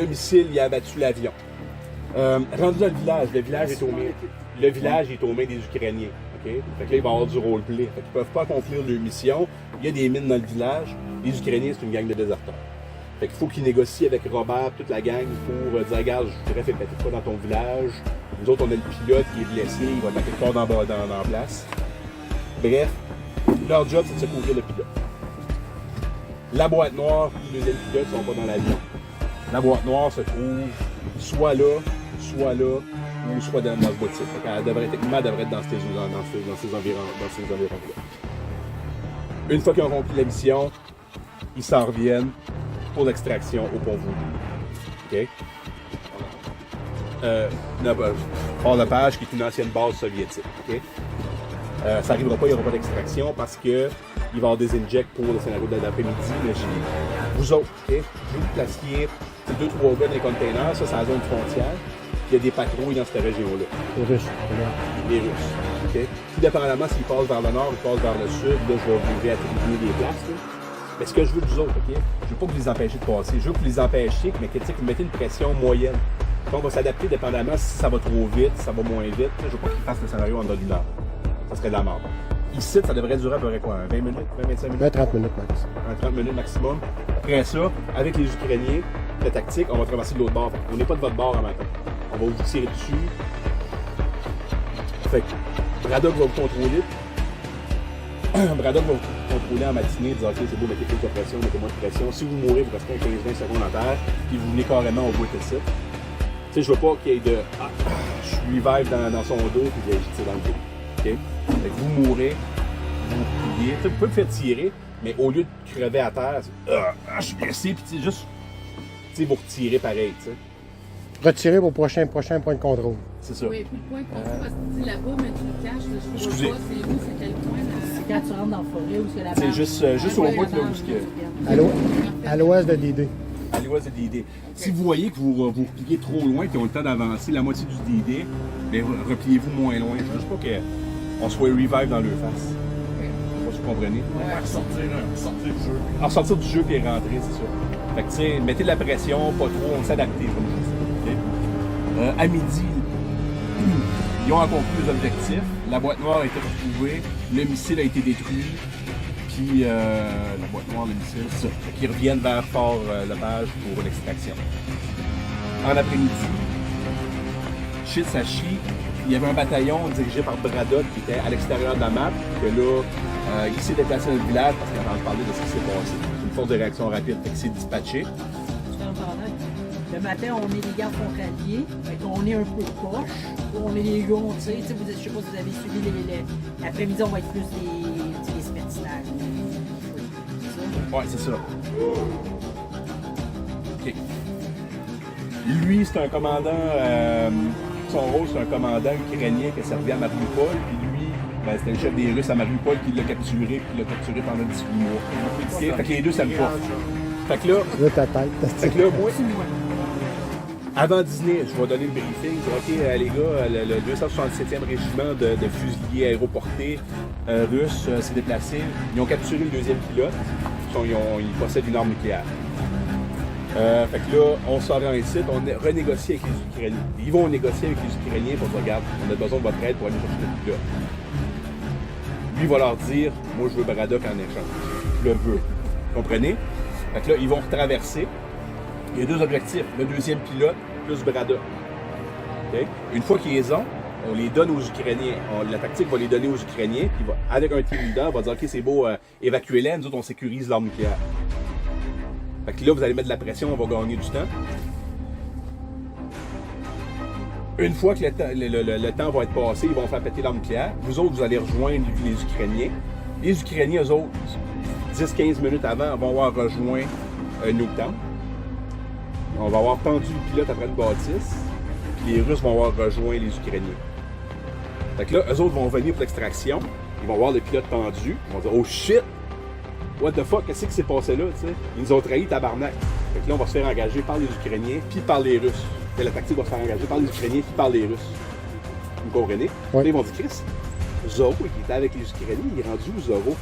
le missile, il a abattu l'avion. Rendu dans le village est aux mains des Ukrainiens. Okay? Fait que là, il va y avoir du roleplay. Fait qu'ils peuvent pas accomplir leur mission. Il y a des mines dans le village. Les Ukrainiens, c'est une gang de déserteurs. Fait qu'il faut qu'ils négocient avec Robert, toute la gang, pour dire, regarde, je voudrais faire péter pas dans ton village. Nous autres, on a le pilote qui est blessé, il va être quelque part dans la place. Bref, leur job, c'est de secourir le pilote. La boîte noire et le deuxième pilote ne sont pas dans l'avion. La boîte noire se trouve soit là, ou soit dans ce boîtier. Techniquement, elle devrait être dans ces environs-là. Une fois qu'ils ont rempli la mission, ils s'en reviennent pour l'extraction au pont Voulou. OK? Port-Lepage, qui est une ancienne base soviétique. Okay? Ça n'arrivera pas, il n'y aura pas d'extraction parce que il va y avoir des injects pour le scénario de l'après-midi, mais vous autres, okay? Vous placiez 2-3 gars dans les containers, ça c'est la zone frontière, puis il y a des patrouilles dans cette région-là. Les Russes. Okay? Tout dépendamment s'ils passent vers le nord ou passent vers le sud, là, je vais vous réattribuer des places. Là. Mais ce que je veux de vous autres, OK? Je veux pas que vous les empêchiez de passer, je veux que vous les empêchiez, mais que vous mettez une pression moyenne. Donc, on va s'adapter dépendamment si ça va trop vite, si ça va moins vite. Je veux pas qu'ils fassent le scénario en dedans d'une heure. Ça serait de la mort. Ici, ça devrait durer à peu près quoi? 20 minutes? 20-25 minutes? 30 minutes max. 30 minutes maximum. Après ça, avec les Ukrainiens, la tactique, on va traverser de l'autre bord. On n'est pas de votre bord en matin. On va vous tirer dessus. Fait que Braddock va vous contrôler. Braddock va vous contrôler en matinée, dire OK, c'est beau, mettez plus de pression, mettez moins de pression. Si vous mourrez, vous restez 15-20 secondes en terre, puis vous venez carrément au bout de ça. Tu sais, je veux pas qu'il y ait de je suis vive dans son dos puis j'ai tiré dans le dos. OK? Fait que vous mourrez, vous pliez. Vous pouvez me faire tirer, mais au lieu de crever à terre, je suis blessé, puis juste vous retirez pareil. T'sais. Retirer vos prochains points de contrôle. C'est ça. Oui, puis le point de contrôle, parce que là-bas, mais tu le caches, je Excusez. vois pas, c'est où, c'est quel point. C'est quand tu rentres dans la forêt ou c'est la C'est juste au bout là où ce que. À l'ouest de DD. À l'ouest de DD. Si vous voyez que vous repliez trop loin et qu'ils ont le temps d'avancer la moitié du DD, bien, repliez-vous moins loin. Je veux juste pas qu'on soit revive dans leur face. Je sais pas si vous comprenez. Sortir du jeu. Alors, sortir du jeu et rentrer, c'est ça. Fait que, tu sais, mettez de la pression, pas trop, on s'adapter, comme je dis. Okay? À midi, ils ont accompli les objectifs. La boîte noire a été retrouvée, le missile a été détruit. Puis la boîte noire, le missile, c'est ça. Fait qu'ils reviennent vers Port-Lepage pour l'extraction. En après-midi, Shitsashi, il y avait un bataillon dirigé par Braddock qui était à l'extérieur de la map, que là, il s'est déplacé dans le village parce qu'il a entendu parler de ce qui s'est passé. C'est une force de réaction rapide, fait qu'il s'est dispatché. Le matin, on est des gardes frontaliers, on est un peu poche, on est des gars, tu sais, je sais pas si vous avez suivi l'après-midi, on va être plus les spécinages. Ouais, c'est ça. OK. Lui, c'est un commandant, son rôle, c'est un commandant ukrainien qui a servi à Mariupol, puis lui, ben, c'était le chef des Russes à Mariupol qui l'a capturé, puis qui l'a capturé pendant 18 mois. Okay? Fait que les deux, ça me pas. Fait que là, ta tête. fait que là, moi, avant dîner, je vais donner le briefing. Je dis, OK, les gars, le 267e régiment de fusiliers aéroportés russes s'est déplacé. Ils ont capturé le deuxième pilote. Ils possèdent une arme nucléaire. Fait que là, on sort en ici, on renégocie avec les Ukrainiens. Ils vont négocier avec les Ukrainiens pour dire, regarde, on a besoin de votre aide pour aller chercher le pilote. Lui, il va leur dire, moi, je veux Braddock en échange. Je le veux. Vous comprenez? Fait que là, ils vont retraverser. Il y a deux objectifs. Le deuxième pilote plus Braddock. Okay? Une fois qu'ils les ont, on les donne aux Ukrainiens. La tactique va les donner aux Ukrainiens. Puis avec un team leader, on va dire OK, c'est beau, évacuez-les. Nous autres, on sécurise l'arme nucléaire. Fait que là, vous allez mettre de la pression, on va gagner du temps. Une fois que le temps va être passé, ils vont faire péter l'arme nucléaire. Vous autres, vous allez rejoindre les Ukrainiens. Les Ukrainiens, eux autres, 10-15 minutes avant, vont avoir rejoint Nuketown. On va avoir tendu le pilote après une bâtisse, puis les Russes vont avoir rejoint les Ukrainiens. Fait que là, eux autres vont venir pour l'extraction, ils vont voir le pilote tendu, ils vont dire « Oh shit! What the fuck? Qu'est-ce qui s'est passé là? » T'sais? Ils nous ont trahi, tabarnak. Fait que là, on va se faire engager par les Ukrainiens, puis par les Russes. Et la tactique va se faire engager par les Ukrainiens, puis par les Russes. Vous comprenez? Ouais. Là, ils vont dire « Chris, Zorro, qui était avec les Ukrainiens, il est rendu où Zorro? »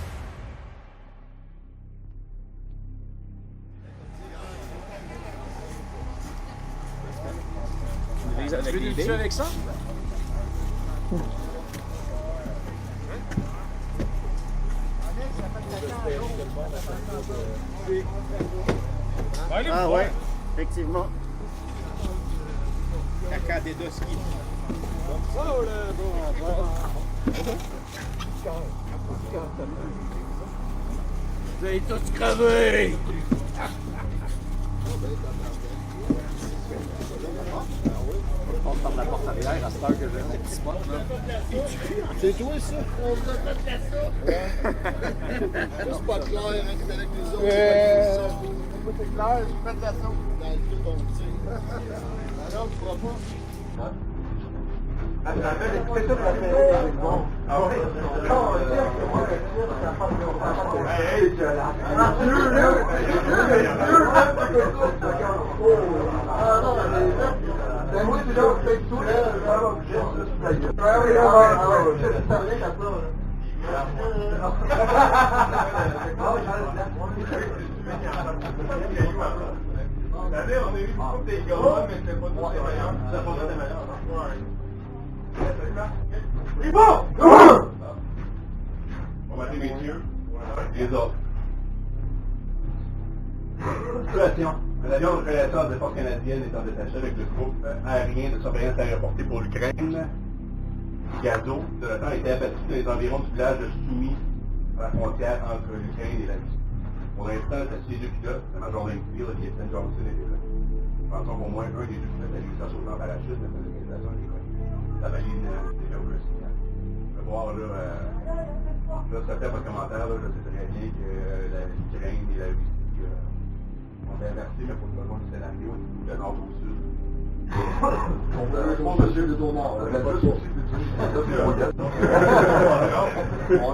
avec les dés. avec ça? Ah ouais, effectivement. Caca des deux skis. Vous allez tous crever! On ferme la porte arrière à cette heure que j'ai un petit spot là. C'est toi ça? C'est pas clair avec les autres. C'est clair, je fais de la sauce. Dans le tout, on le tire. Alors, tu crois pas? Ah, j'avais écouté toute la série avec bon. Ah ouais? Non, le tir, c'est moi, le tir, ça passe longtemps. Hey, tu as la... Ah, tu veux, là? Ah non, mais moi, tu l'as fait tout, là, ça va bouger, ça, c'est ta gueule. Ah oui, je savais qu'à ça, on a eu beaucoup de gars, mais c'était pas tout surveillant. Ça pas de meilleur. C'est bon! Bon matin, messieurs. Les autres. Situation. Un avion de reconnaissance des forces canadiennes est en détaché avec le groupe aérien de surveillance aéroportée pour l'Ukraine. Gazo, de l'OTAN, a été abattu dans les environs du village de Soumy, à la frontière entre l'Ukraine et la Russie. Pour l'instant, c'est les deux pilotes, le major d'Infir, le lieutenant Johnson était là. Pensons qu'au moins un des deux pilotes a réussi à sauter en parachute, mais cette organisation est connue. La valide déjà ouvert le signal. Je vais voir là, ça fait pas de commentaire, là, je sais très bien que l'Ukraine et la Russie ont inversé, mais pour le moment, le scénario est de nord au sud. On veut pas monsieur le dos nord. On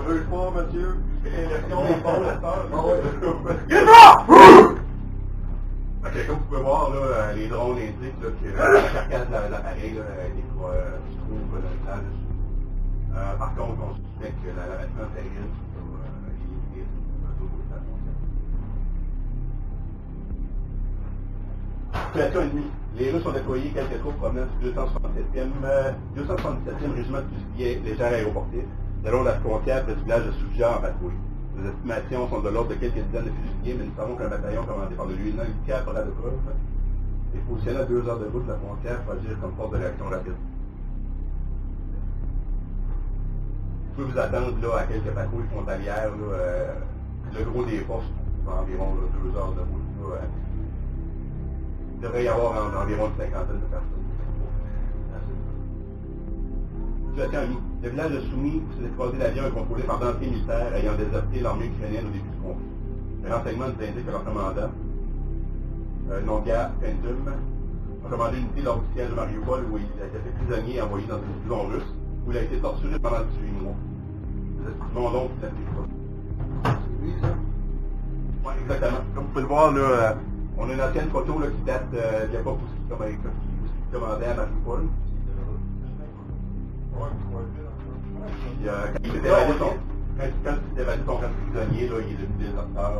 veut pas monsieur. Ok, comme vous pouvez voir, là, les drones indiquent là, que la carcasse de l'appareil se trouve dans le village. Par contre, on suspecte que l'abattement terrible est lié à d'autres stations. Situation ennemie. Les Russes ont déployé quelques troupes provenant du 277e régiment de fusiliers légers aéroportés le long de la frontière près du village de Soudja en patrouille. Les estimations sont de l'ordre de quelques dizaines de fusiliers, mais nous savons qu'un bataillon commandé par le lieutenant Lucas Bradokov est positionné à 2 heures de route de la frontière pour agir comme force de réaction rapide. Vous pouvez vous attendre là, à quelques patrouilles frontalières. Là, le gros des forces, environ 2 heures de route. Là, il devrait y avoir environ une cinquantaine de personnes. Situation amie. Le village de Soumy, où s'est explosé l'avion, est contrôlé par d'anciens militaires ayant déserté l'armée ukrainienne au début du conflit. Les renseignements nous indiquent que leur commandant, Nonga Pentum, a commandé une unité lors du siège de Mariupol où il a été fait prisonnier et envoyé dans une prison russe où il a été torturé pendant 18 mois. Nous estimons donc qu'il a fait ça. Oui, ça. Oui, exactement. Comme vous pouvez le voir, là, on a une ancienne photo là, qui date d'il n'y a pas beaucoup de temps avec qui commandait à Mariupol. Puis, quand il s'est évadé son camp prisonnier, là, il est devenu déserteur.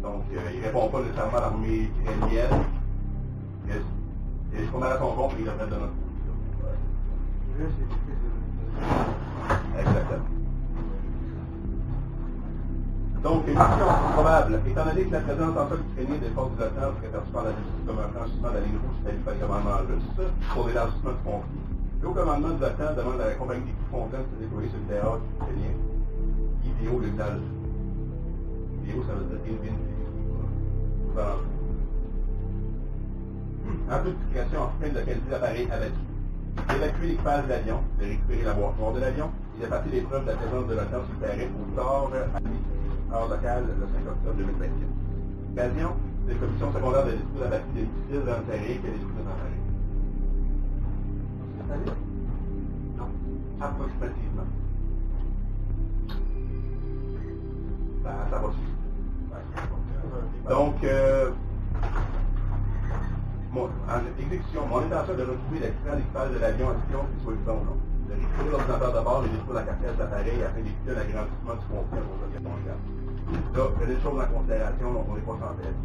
Donc, il ne répond pas nécessairement à l'armée ukrainienne. Il est pas mal à son compte, mais il devrait de notre côté. Exactement. Donc, une mission probable. Étant donné que la présence en sol ukrainien des forces de l'OTAN serait perçue par la Russie comme un franchissement de la ligne rouge établie par le commandement russe pour l'élargissement du conflit, le haut commandement de l'OTAN demande à la compagnie des coups fontaines de se déployer sur le théâtre ukrainien. IDO, le village. IDO, ça veut dire en toute situation, en fin de localiser l'appareil abattu. D'évacuer l'équipage de l'avion, de récupérer la boîte noire de l'avion et de passer l'épreuve de la présence de l'OTAN sur le terrain au tard à midi, heure locale, le 5 octobre 2024. Occasion, des commissions secondaires de détruire la batterie des missiles dans le terrain qui a détruit notre appareil. C'est-à-dire? Non, approximativement. Ça va suivre. Donc, en exécution, mon intention est de retrouver l'équipage de l'avion en question, qu'il soit évident ou non. De récupérer l'ordinateur de bord et de détruire la carcasse d'appareil afin d'éviter l'agrandissement du conflit en cause de mondiale. Là, il y a des choses en considération, donc on n'est pas sans tête.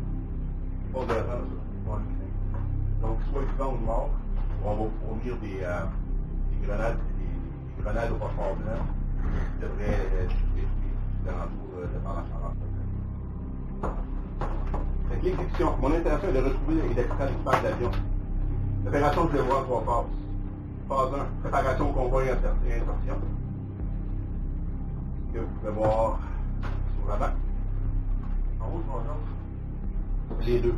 Pas de la temps, ça. Donc, soit vivant ou mort, on va fournir des grenades au phosphore blanc qui devraient détruire les alentours de pendant 40 %. L'exécution. Mon intention est de retrouver et d'extraire l'équipage d'avion. L'opération, je vais voir en 3 phases. Phase 1, préparation au convoi et insertion. Que vous pouvez voir sur la map. En haut, sur la gauche. Les deux.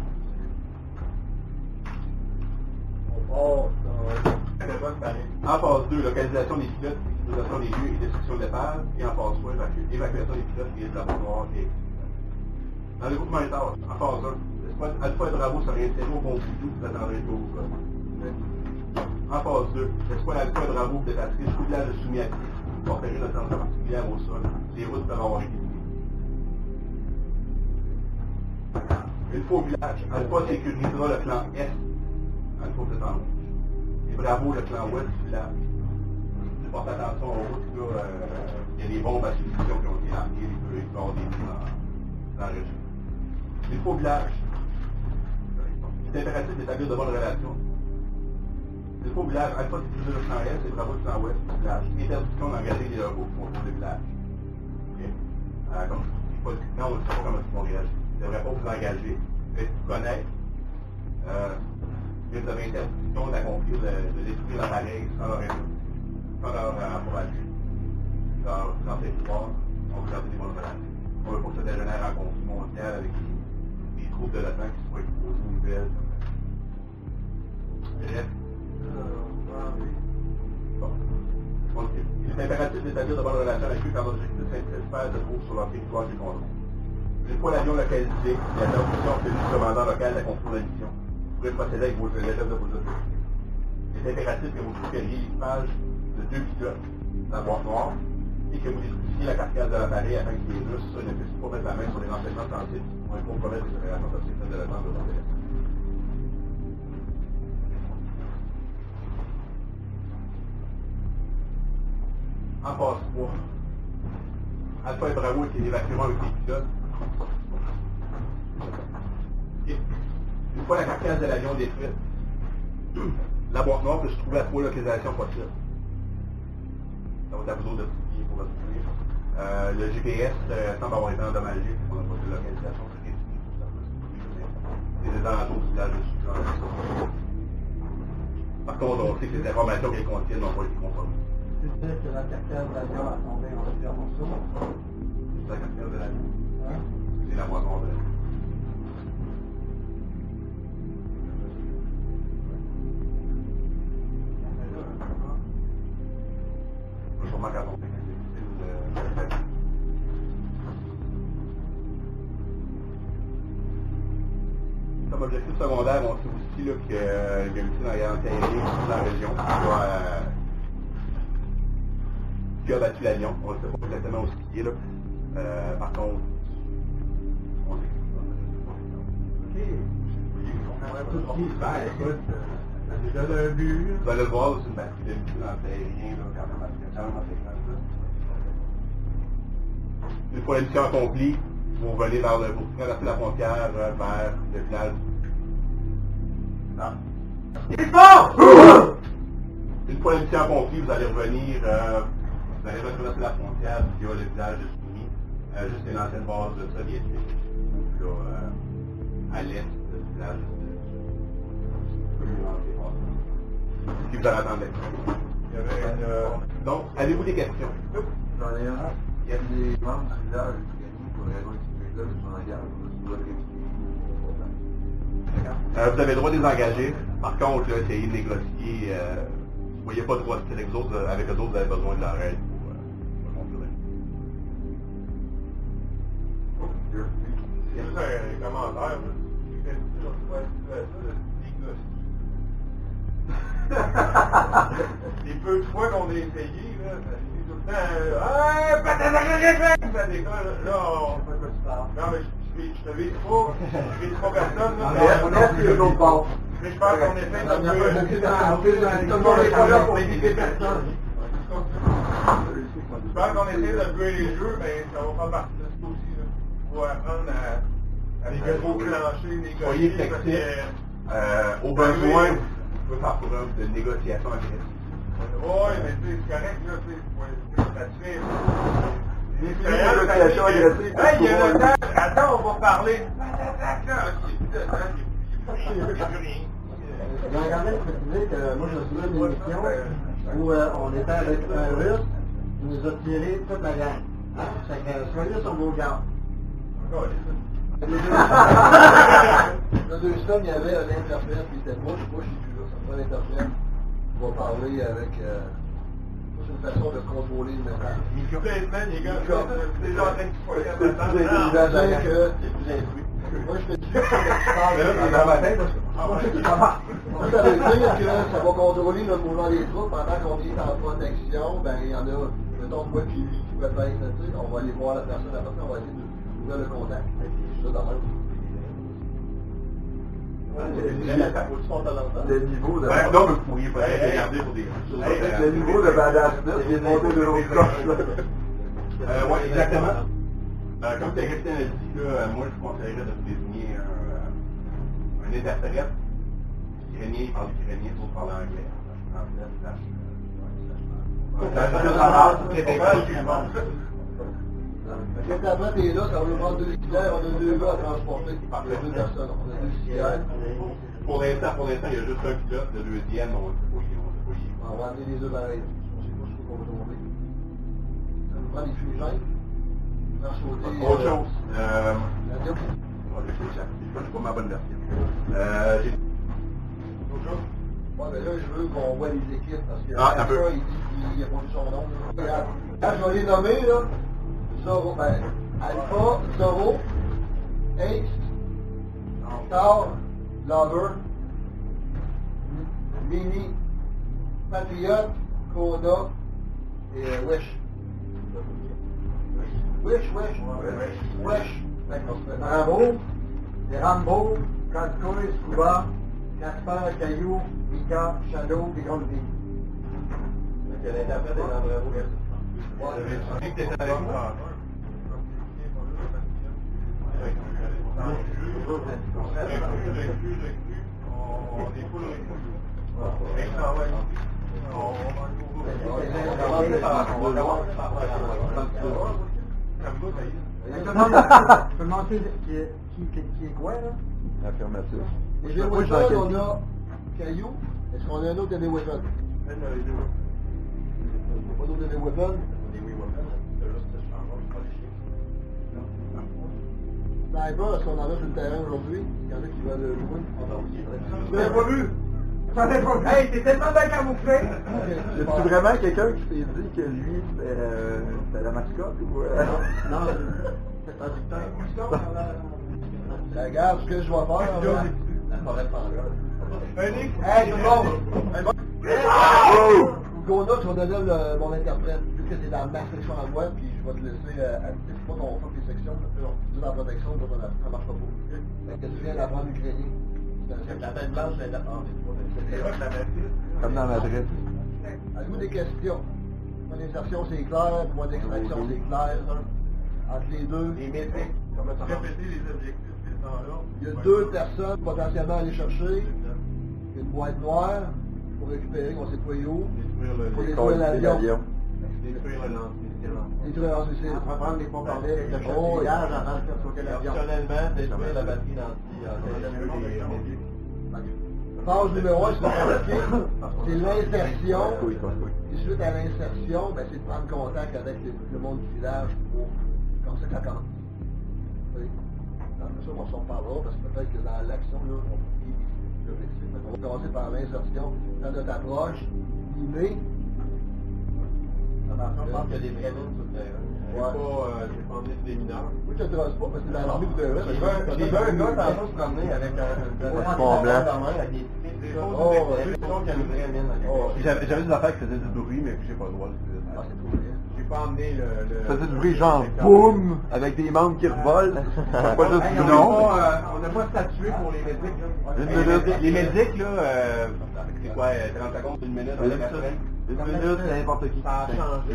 En phase 2, localisation des pilotes, utilisation des lieux et destruction de l'épave. Et en phase 3, évacuation des pilotes et de la noire et dans le groupement étage, en phase 1, Alpha et Bravo seraient insérés au bon bout, vous attendrez le tour. En phase 2, l'espoir Alpha et Bravo vous détasserez tout le village de soumis actif, porterez une attention particulière au sol. Les routes peuvent avoir été mises. Une fois au village, Alpha sécurisera le clan Est, Alpha c'est en rouge, et Bravo le clan Ouest du village. Je porte attention aux routes, là, il y a des bombes à substitution qui ont été larguées, il peut y avoir des trous dans la région. Une fois au village, c'est impératif d'établir de bonnes relations. Il faut au village, Alpha sécuriser le clan Est et Bravo le clan Ouest du village. Interdiction d'engager des locaux pour contrôler le village. Okay. Comme je ne dis pas du temps, on ne sait pas comment ils vont réagir. Ils ne devraient pas vous engager. Faites vous connaître. Vous avez interdiction d'accomplir, de détruire l'appareil sans leur encourager. Dans ces pouvoirs, on vous garde des bonnes relations. On veut pour ça dégénère en conflit mondial avec les troupes de l'OTAN qui soient exposées aux nouvelles. Bref. Bon. Il est impératif d'établir de bonnes relations avec eux car l'objectif principal se trouve sur leur territoire du contrôle. Une fois l'avion localisé, la permission obtenue du commandant local de contrôle de la mission. Vous pouvez procéder avec vos chefs de vos autorités. Il est impératif que vous récupériez l'image de 2 pilotes, la boîte noire, et que vous détruisiez la carcasse de l'appareil afin que les Russes ne puissent pas mettre la main sur les renseignements sensibles pour compromettre les opérations de sécurité de l'OTAN de leur téléphone. En phase 3, Alpha et Bravo étaient évacués avec les pilotes. Et une fois la carcasse de l'avion détruite, la boîte noire peut se trouver à 3 localisations possibles. Ça va être à vous autres de publier pour le trouver. Le GPS semble avoir été endommagé, on n'a pas de localisation précise. C'est des alentours du village de Sud. Par contre, on sait que les informations qu'elles contiennent n'ont pas été contrôlées. C'est que la carcasse de l'avion a tombé en plusieurs morceaux. C'est la carcasse de l'avion. C'est la boîte noire de l'avion. Sûrement quand on fait comme objectif secondaire, on sait aussi là, qu'il y a une missile antiaérienne dans la région qui a battu l'avion. On ne sait pas exactement où il est. Là. Par contre, on sait que c'est déjà un but. Vous allez le voir, c'est une batterie de missile antiaérien quand même assez grande. Une fois la mission accomplie, vous revenez pour traverser la frontière vers le village. Une fois la mission accomplie, vous allez revenir, vous allez retraverser la frontière via le village de Soumy, jusqu'à une ancienne base soviétique, là, à l'est du village qui vous allez attendre. Donc, avez-vous des questions? J'en ai un. Il y a des membres du village qui pour raison de sécurité qui sont en garde. Vous avez le droit de les engager. Par contre, là, essayez de négocier. Vous voyez pas de droit de tirer avec eux autres, vous avez besoin de leur aide pour contrôler. Il y a juste un commentaire. Les peu de fois qu'on a essayé, là, c'est tout le temps. Ça décolle, là, on fait quoi tu parles? Non, mais je te vise pas personne, là. On est sur l'autre bord. Mais je pense qu'on essaie de Tout le monde est pas là pour éviter personne. Je pense qu'on essaie de jouer les jeux, mais ça va faire partie de ça aussi, là. Pour apprendre à négocier, négocier. Soyez flexible. Au besoin, peut faire preuve de négociation agressive. Ouais, mais tu sais, c'est correct, là, tu sais, ça te fait. Négociation agressive. Hey, il y a le temps, attends, on va parler. Tac, là, ok, plus de temps, il n'y a plus rien. J'ai regardé le préciser que moi je me souviens d'une émission où on était avec un russe qui nous a tiré toute la gang. Hein? Fait que soyez sur vos gardes. Il y a 2 semaines, il y avait un interprète qui était moi, je suis plus là, ça me prend un interprète. On va parler avec... c'est une façon de contrôler le message. Les gars, c'est déjà en train de foyer à ma table. Moi, je fais du ça veut dire que ça va contrôler le mouvement des troupes pendant qu'on est en protection. Ben, il y en a, mettons, moi puis lui qui peut être, tu sais, on va aller voir la personne, on va essayer d'ouvrir le contact. C'est ça, dans le niveau de... Ouais, non, mais vous pourriez pas regarder pour des... Le niveau de badassness, il est monté de l'autre coche, là. Ouais, exactement. Comme Christian a dit, là, moi, je conseillerais de désigner un interprète. Ukrainien, il parle ukrainien, d'autres parlent anglais. L'interprète est là, quand on veut prendre 2 cigares, on a 2 gars à transporter. Il y a 2 personnes, on a 2 cigares. Pour l'instant, il y a juste un pilote, le deuxième, on sait pas où il est. On va amener les 2 pareils. On sait pas ce qu'on va tomber. Ça nous prend des fumigènes. Autre chose. Je suis pas ma bonne version. Autre chose? Ouais, mais là, je veux qu'on voit les équipes parce que un peu. il a pas vu son nom. Là, je vais les nommer, là. Zorro, ben, Alpha, Zorro, Ace, Star, Lover, Mini, Patriot, Koda et Wish. Wesh. Bravo, c'est Rambo, Kaskoy, Scuba, Casper, Caillou, Mika, Shadow et Goldie. L'interprète est dans Bravo. Je sais que t'étais avec moi. Je peux demander qui est quoi, là? Affirmatif. Et les weapons, on a Caillou. Est-ce qu'on a un autre des weapons? Il n'y a pas d'autre des weapons? Sniper, est-ce qu'on en a sur le terrain aujourd'hui? Il y en a qui veulent le jouer? Vous l'avez pas vu? Hey, t'es tellement bien camouflé! Est-ce vraiment quelqu'un qui s'est dit que lui, c'était la mascotte ou... Non, c'est traducteur. Regarde ce que je vais faire. La forêt de Pandore. Hey, tout le monde! Gona, tu vas donner mon interprète, vu que c'est dans ma section à moi, puis je vais te laisser c'est pas qu'on fait des sections, tu es dans la protection, ça marche pas pour. Fait que tu viens d'apprendre l'ukrainien. La tête blanche, je viens d'apprendre. Comme dans Madrid. Avez-vous des questions? Point d'insertion, c'est clair, point d'extraction, c'est clair. Entre les deux. Les métriques. Répéter les objectifs qui sont là. Il y a 2 personnes potentiellement à aller chercher. Une boîte noire pour récupérer, on sait pas où. Pour détruire l'avion. Détruire le lance-missile. Détruire le lance-missile. On va prendre les pompes avec le chauffage avant de faire sauter l'avion. Personnellement, détruire la batterie d'anti. Phase numéro 1, c'est pas compliqué. C'est l'insertion. Et suite à l'insertion, ben, c'est de prendre contact avec le monde du village pour commencer la camp. Oui. Après ça, on s'en reparlera parce que peut-être que dans l'action, là, on va commencer par l'insertion dans notre approche. Mimé. Attention, je pense qu'il y a des vrais mines sur le terrain. J'ai pas emmené des mineurs. Oui, je te trace pas parce que dans l'armée du terrain. J'ai vu un gars tantôt se promener avec un Mont Blanc. avec des J'avais des affaires qui faisaient du bruit, mais j'ai pas le droit. J'ai pas emmené le... Ça faisait du bruit genre boum, avec des membres qui revolent. Pas juste du nom. On n'a pas statué pour les médics. Là. Les médics, là, c'est quoi, 30 secondes, 1 minute, Une minute, n'importe qui. Ça a changé.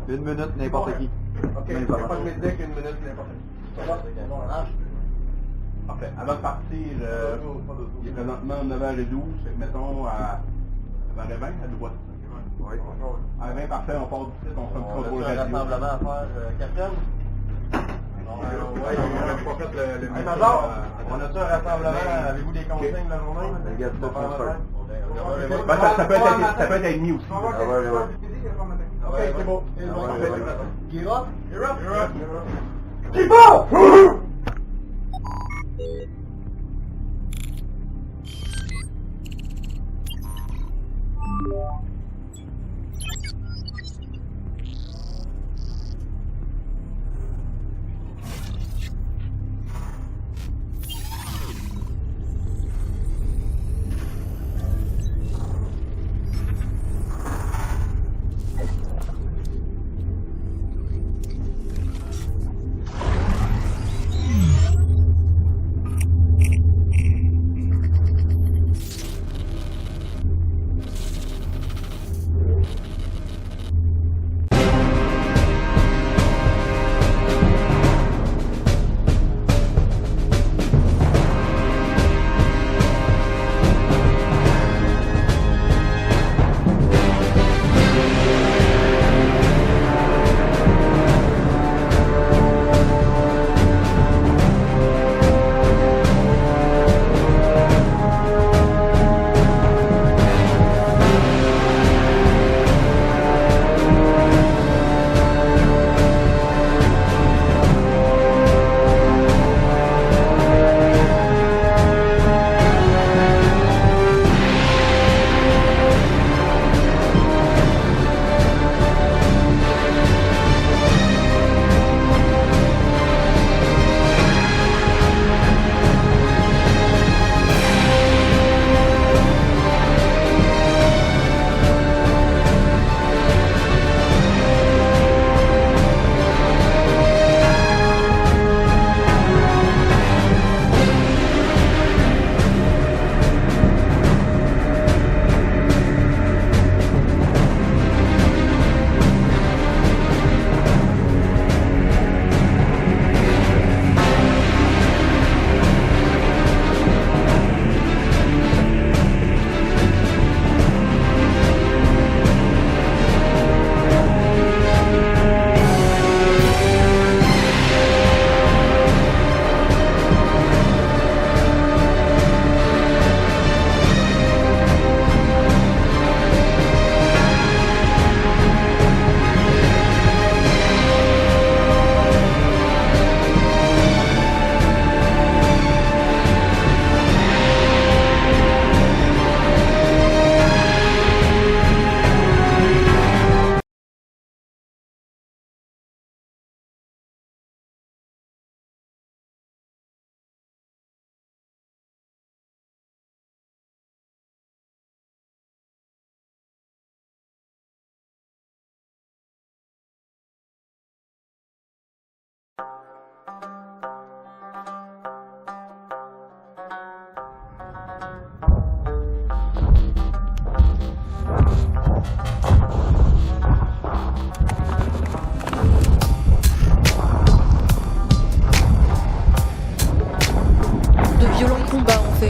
Une minute, n'importe qui. Ok, il n'y a pas de médic, 1 minute, n'importe qui. Ça va? Parfait. Avant de partir, il est présentement 9h12, fait que mettons à 9h20, à Louvois. Oui. À 20, parfait, on part d'ici, on fait un petit contrôle radio. Rassemblement à faire, Capitaine? Oui, on n'a pas fait le Hey, Major, on a-tu un rassemblement? Avez-vous des consignes la journée? Ça peut être à demi aussi. Ok, c'est beau. Gear up? You're up. Keep up!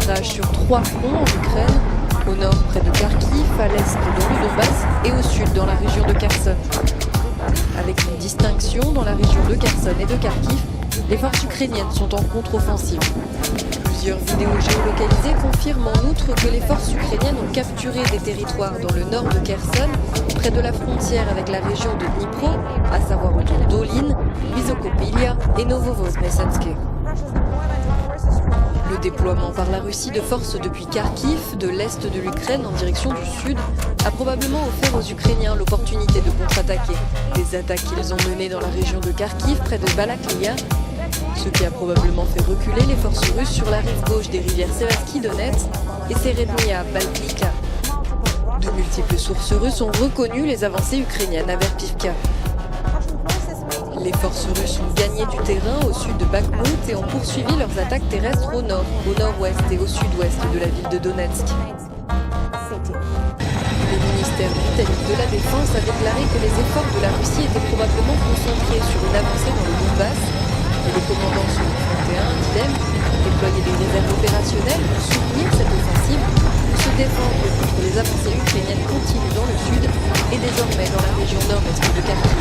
rage sur 3 fronts en Ukraine, au nord près de Kharkiv, à l'est dans le Donbass et au sud dans la région de Kherson. Avec une distinction dans la région de Kherson et de Kharkiv, les forces ukrainiennes sont en contre-offensive. Plusieurs vidéos géolocalisées confirment en outre que les forces ukrainiennes ont capturé des territoires dans le nord de Kherson, près de la frontière avec la région de Dnipro, à savoir autour d'Olin, Vysokopilia et Novovoznessensky. Le déploiement par la Russie de forces depuis Kharkiv, de l'est de l'Ukraine en direction du sud, a probablement offert aux Ukrainiens l'opportunité de contre-attaquer des attaques qu'ils ont menées dans la région de Kharkiv, près de Balaklia, ce qui a probablement fait reculer les forces russes sur la rive gauche des rivières Sevatsky, Donetsk et Serednia, Balklika. De multiples sources russes ont reconnu les avancées ukrainiennes à Verpivka. Les forces russes ont gagné du terrain au sud de Bakhmut et ont poursuivi leurs attaques terrestres au nord, au nord-ouest et au sud-ouest de la ville de Donetsk. Le ministère britannique de la Défense a déclaré que les efforts de la Russie étaient probablement concentrés sur une avancée dans le Donbass et le commandant Su-31, Dilem, déployé additionnel pour soutenir cette offensive, pour se défendre contre les avancées ukrainiennes continues dans le sud et désormais dans la région nord-est de Kharkiv.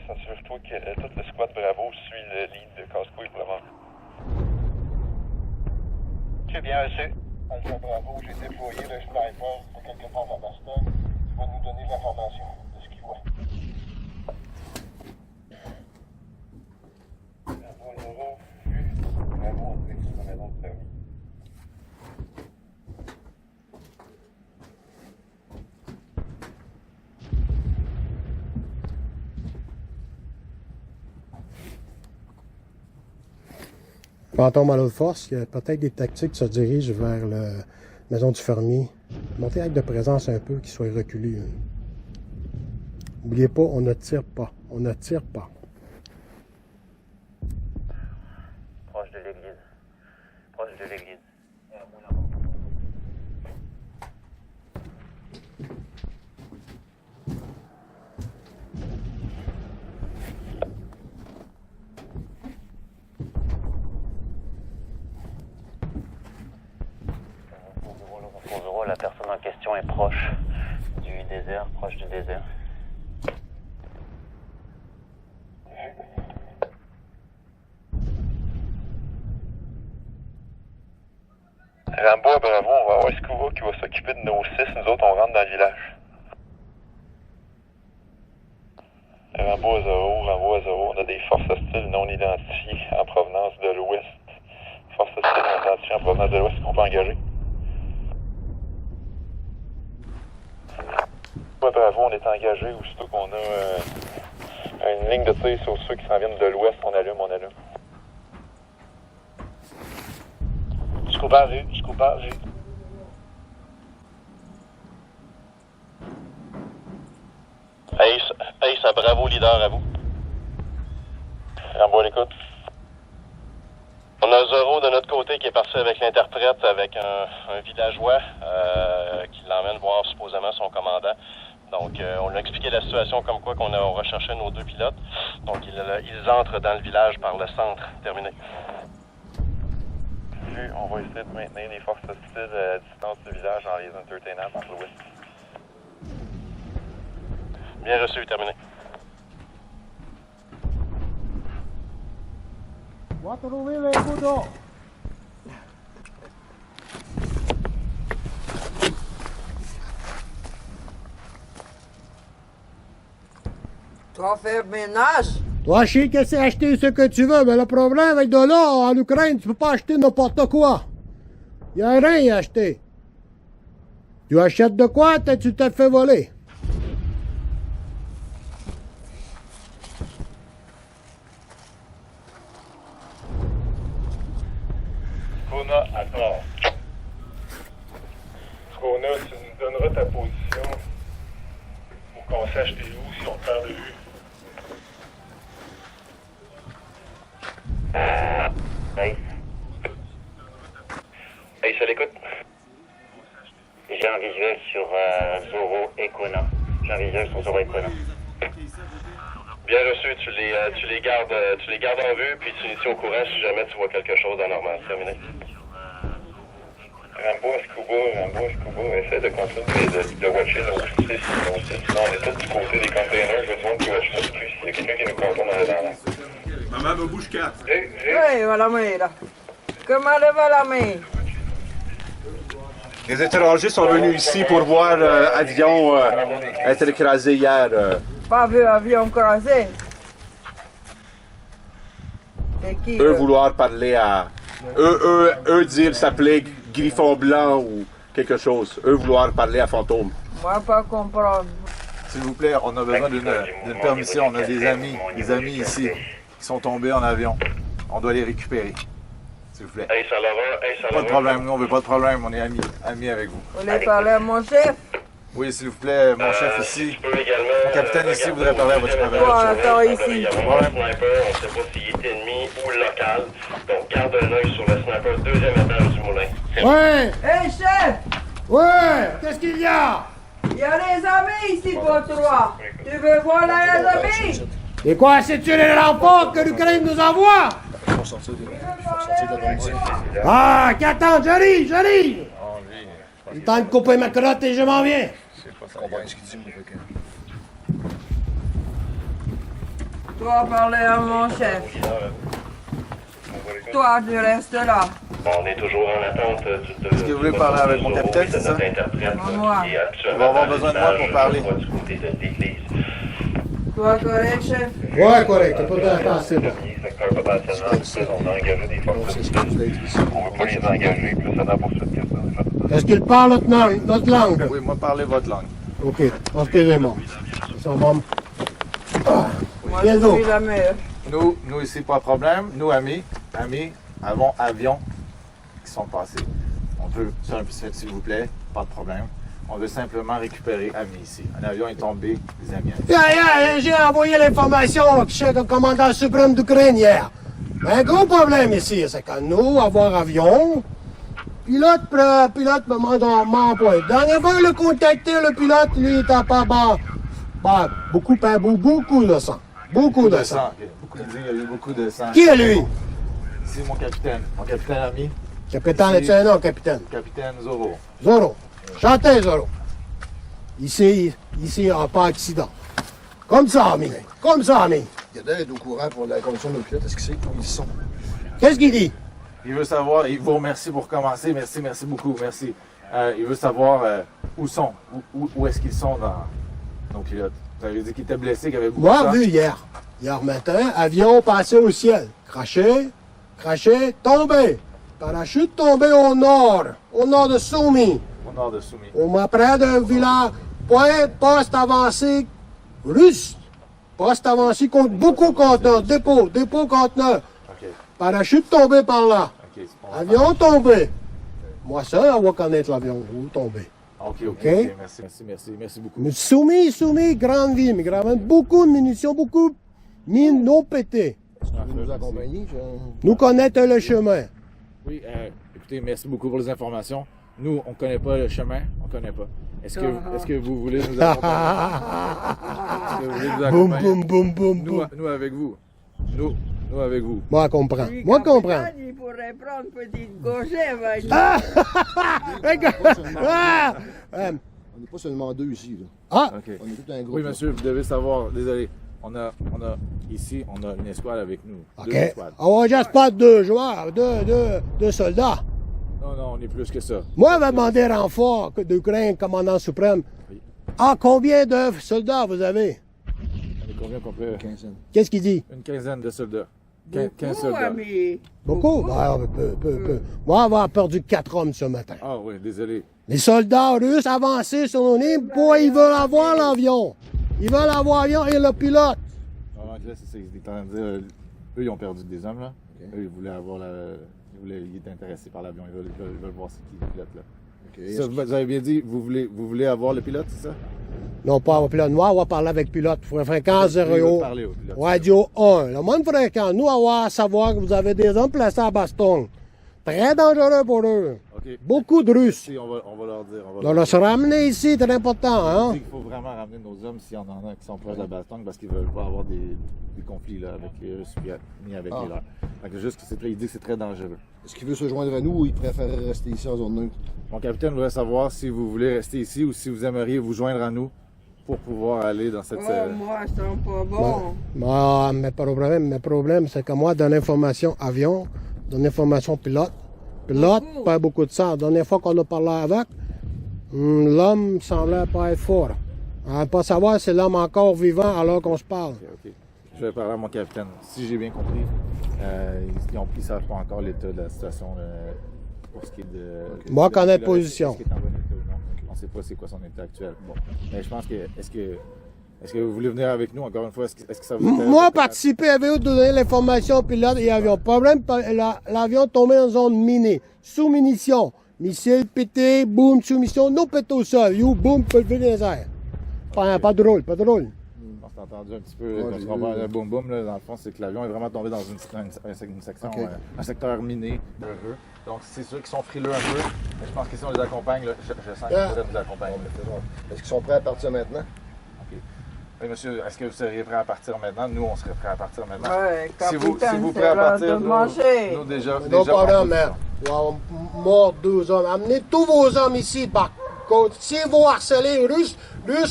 Assure-toi que tout le squad Bravo suit le lead de Casse-Couille pour le moment. C'est bien reçu. Alpha Bravo, j'ai déployé le sniper pour quelque part à Bastogne. Il va nous donner l'information de ce qu'il voit. Bravo, vu. Bravo, on fait sur la maison de famille. Fantôme à l'autre force, il y a peut-être des tactiques qui se dirigent vers la maison du fermier. Montez avec de présence un peu, qu'il soit reculé. N'oubliez pas, on ne tire pas. On ne tire pas. Proche de l'église. Proche de l'église. La personne en question est proche du désert, proche du désert. Rambo à Bravo, on va avoir Scuba qui va s'occuper de nos 6, nous autres on rentre dans le village. Rambo à 0, on a des forces hostiles non identifiées en provenance de l'ouest. Forces hostiles non identifiées en provenance de l'ouest qu'on peut engager. Bravo, on est engagé aussitôt qu'on a une ligne de tir sur ceux qui s'en viennent de l'ouest, on allume. Je coupe à vue. Ace à Bravo, leader à vous. Rambo à l'écoute. On a Zoro de notre côté qui est parti avec l'interprète, avec un villageois qui l'emmène voir supposément son commandant. Donc, on lui a expliqué la situation comme quoi qu'on a recherché nos 2 pilotes. Donc, ils entrent dans le village par le centre. Terminé. On va essayer de maintenir les forces hostiles à distance du village en les entertainant par l'ouest. Bien reçu, terminé. Va trouver les couteaux. Toi, faire ménage? Toi, je sais que c'est acheter ce que tu veux, mais le problème avec de là, en Ukraine, tu peux pas acheter n'importe quoi. Il n'y a rien à acheter. Tu achètes de quoi, tu te fais voler. Kona à tort. Kona, tu nous donneras ta position pour qu'on sache t'es où si on te perd de vue. Ace à l'écoute. J'ai un visuel sur Zoro et Kona. Bien reçu, tu les gardes en vue, puis tu inities au courant si jamais tu vois quelque chose d'anormal. Terminé. Rambo à Scuba, essaie de continuer de watcher nos 6, sinon on est tous du côté des containers, je veux dire que watch notre cul s'il y a quelqu'un qui nous contourne dans la Maman me bouge 4. Oui, va la main, là. Comment elle va la main? Les étrangers sont venus ici pour voir avion être écrasé hier. Pas vu avion croisé. C'est qui? Eux vouloir parler à... Eux dire s'appeler Griffon Blanc ou quelque chose. Eux vouloir parler à Fantôme. Moi pas comprendre. S'il vous plaît, on a besoin d'une permission. On a des amis ici qui sont tombés en avion. On doit les récupérer. S'il vous plaît. Pas de problème, nous on veut pas de problème. On est amis avec vous. Vous voulez parler à mon chef? Oui, s'il vous plaît, mon chef ici. Mon capitaine ici voudrait parler à votre chef. On attend ici. On sniper, on ne sait pas s'il est ennemi ou local. Donc garde un œil sur le sniper, deuxième étage du moulin. Ouais! Hey chef! Ouais! Qu'est-ce qu'il y a? Il y a les amis ici pour toi. Tu veux voir les amis? Et quoi, c'est-tu les renforts que l'Ukraine nous envoie? Ah, qu'attends, j'arrive! Le temps de couper ma crotte et je m'en viens. Toi parler à mon chef. Toi tu restes là. On est toujours en attente Est-ce que vous voulez parler avec mon capitaine, c'est ça? Moi. On va avoir besoin de moi pour parler. Toi correct chef? Ouais, correct, t'as pas de temps, c'est bon. On a engagé des forces. On veut pas les engager, plus à la poursuite que ça. Est-ce qu'il parle notre langue? Oui, moi parlez votre langue. Ok, excusez-moi. Ils sont bons. Moi je suis la meilleure. Nous ici, pas de problème. Nous, amis, avons avions qui sont passés. On peut, sur un piscine, s'il vous plaît, pas de problème. On veut simplement récupérer Ami ici. Un avion est tombé, les amis. J'ai envoyé l'information chez le commandant suprême d'Ukraine hier. Un gros problème ici, c'est que nous, avoir avion, pilote me m'envoie. Dernière fois, le contacté, le pilote, lui, il était pas bas. Beaucoup de sang. Beaucoup de sang. Il y a eu beaucoup de sang. Qui est lui? C'est mon capitaine. Mon capitaine Ami. Capitaine, est-ce un nom, capitaine? Capitaine Zoro. Zoro. Chantez, Zoro. Ici, pas accident. Comme ça, Ami. Comme ça, Ami. Gadet est au courant pour la condition de nos pilotes. Est-ce qu'il sait où ils sont? Qu'est-ce qu'il dit? Il veut savoir, il vous remercie pour commencer. Merci beaucoup, merci. Il veut savoir où est-ce qu'ils sont dans nos pilotes. Vous avez dit qu'ils étaient blessés, qu'il y avait beaucoup de Moi, sang. vu hier matin, avion passé au ciel. Craché, tombé. Parachute tombé au nord de Soumy. Au nord de Soumy. Près d'un village, poste avancé russe. Poste avancé contre beaucoup de conteneurs, dépôt conteneurs. Okay. Parachute tombé par là. Okay, Avion tombé. Moi seul, on va connaître l'avion où tombé. Ok. Merci beaucoup. Mais Soumy, grande ville, mais beaucoup de munitions, beaucoup de mines non pétées. Nous accompagner, Nous connaître le chemin. Oui, écoutez, merci beaucoup pour les informations. Nous, on ne connaît pas le chemin, on ne connaît pas. Est-ce que vous voulez nous accompagner? Est-ce que vous voulez nous accompagner? Boum. Nous avec vous. Nous avec vous. Moi, comprends. Moi, comprends. Il pourrait prendre une petite gauchère. On n'est pas seulement deux ici. Là. Ah! Okay. On est tout un groupe. Oui, monsieur, vous devez savoir, désolé. On a une escouade avec nous. OK. Deux escouades. On va juste pas deux joueurs, deux soldats. Non, on est plus que ça. Moi, je vais demander renfort d'Ukraine, commandant suprême. Oui. Ah, combien de soldats vous avez? On est combien qu'on peut? Qu'est-ce qu'il dit? Une quinzaine de soldats. 15 soldats. Beaucoup? Peu. Moi, on va avoir perdu 4 hommes ce matin. Ah oui, désolé. Les soldats russes avancés sur nos lignes, ils veulent avoir l'avion. Ils veulent avoir l'avion et le pilote. Ah, là, c'est ça, ils étaient en train de dire. Eux, ils ont perdu des hommes, là. Okay. Eux, ils voulaient avoir ils étaient intéressés par l'avion. Ils veulent voir c'est qui le pilote, là. Okay. Ça, vous avez bien dit, vous voulez avoir le pilote, c'est ça? Non, pas le pilote. Moi, on va parler avec le pilote. Fréquence 0. Radio 1. Le même fréquence. Nous, on va savoir que vous avez des hommes placés à baston. Très dangereux pour eux. Okay. Beaucoup de Russes. Si, on va leur dire. On va se ramener ici, très important. Hein? Il faut vraiment ramener nos hommes s'il y en a qui sont proches de la baston parce qu'ils ne veulent pas avoir des conflits là, avec les Russes ni avec les leurs. Donc, juste il dit que c'est très dangereux. Est-ce qu'il veut se joindre à nous ou il préférerait rester ici en zone neutre? Mon capitaine voudrait savoir si vous voulez rester ici ou si vous aimeriez vous joindre à nous pour pouvoir aller dans cette... moi, je sens pas bon. Mes problèmes, c'est que moi, dans l'information avion, dans l'information pilote, Pilote, perd beaucoup de sang. La dernière fois qu'on a parlé avec, l'homme semblait pas être fort. On ne pas savoir si l'homme est encore vivant alors qu'on se parle. Ok. Je vais parler à mon capitaine. Si j'ai bien compris, ils ne savent pas encore l'état de la situation pour ce qui est de... Moi, je connais la position. On ne sait pas c'est quoi son état actuel. Bon. Mais je pense que... Est-ce que vous voulez venir avec nous, encore une fois? Est-ce que ça vous intéresse? Moi, participer avec eux, donner l'information au pilote et l'avion. Problème, l'avion tombé en zone minée, sous munitions. Missile pété, boum, sous munitions, nous pété au sol. You, boum, peut lever les airs. Pas de rôle, pas de rôle. On s'est entendu un petit peu, quand tu comprends le boum boum, là, dans le fond, c'est que l'avion est vraiment tombé dans une section, un secteur miné, un peu. Donc, c'est sûr qu'ils sont frileux un peu, mais je pense que si on les accompagne, là, je sens qu'ils pourraient nous accompagner. Est-ce qu'ils sont prêts à partir maintenant? Oui, monsieur, est-ce que vous seriez prêt à partir maintenant? Nous, on serait prêts à partir maintenant. Ouais, si vous capitaine, prêt à partir, manger. nous déjà... Non, pas mais mort 2 hommes. Amenez tous vos hommes ici, par contre. Si vous harcelez les Russes,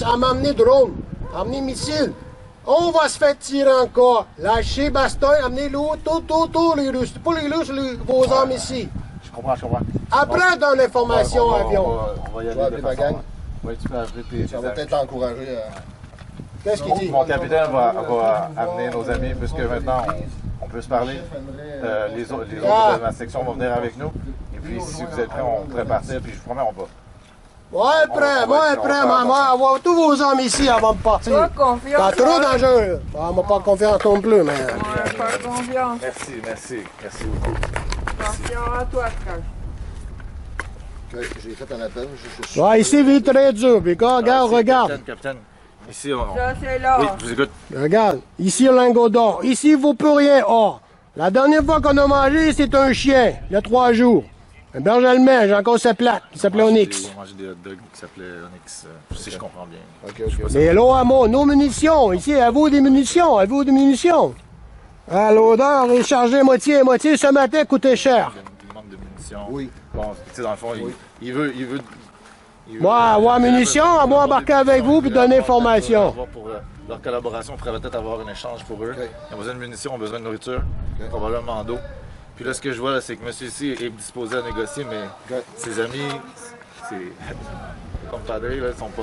à m'amener drone, amenez missiles. On va se faire tirer encore. Lâchez baston, amenez-le, tous les Russes. Pas les Russes, vos hommes ici. Je comprends. Après, dans l'information avion. On va y aller de façon... Oui, tu peux appeler tes Ça va peut-être l'encourager à... Qu'est-ce qu'il dit? Mon capitaine va amener nos amis, puisque maintenant on peut se parler. Les autres de ma section vont venir avec nous. Et puis si vous êtes prêts, on pourrait partir. Puis je vous promets, on va. Moi, maman. Avoir tous vos hommes ici avant de partir. Pas confiance. Pas trop dangereux. On n'a pas confiance non plus, mais... Ouais, pas confiance. Merci beaucoup. Attention à toi, Scratch. Ok, j'ai fait un appel. Ouais, ici, vie très dur. Puis regarde. Capitaine. Ici, on... Ça, c'est là. Oui, je vous écoute. Regarde, ici, le lingot d'or. Ici, il ne vaut plus rien or. La dernière fois qu'on a mangé, c'est un chien, il y a 3 jours. Un berger allemand, j'ai encore sa plate. Il s'appelait Onyx. On mangeait des hot dogs qui s'appelaient Onyx, si je comprends bien. Ok. Mais l'OAMO, nos munitions. Ici, à vous des munitions. Ah, l'odeur est chargée moitié. Ce matin, coûtait cher. Il manque de munitions. Oui. Bon, tu sais, dans le fond, il veut Moi, avoir munitions, moi embarquer avec vous puis donner information. Pour leur collaboration, on pourrait peut-être avoir un échange pour eux. Ils ont besoin de munitions, ils ont besoin de nourriture, probablement d'eau. Puis là, ce que je vois, c'est que monsieur ici est disposé à négocier, mais ses amis, c'est comme padré, là, ils sont pas...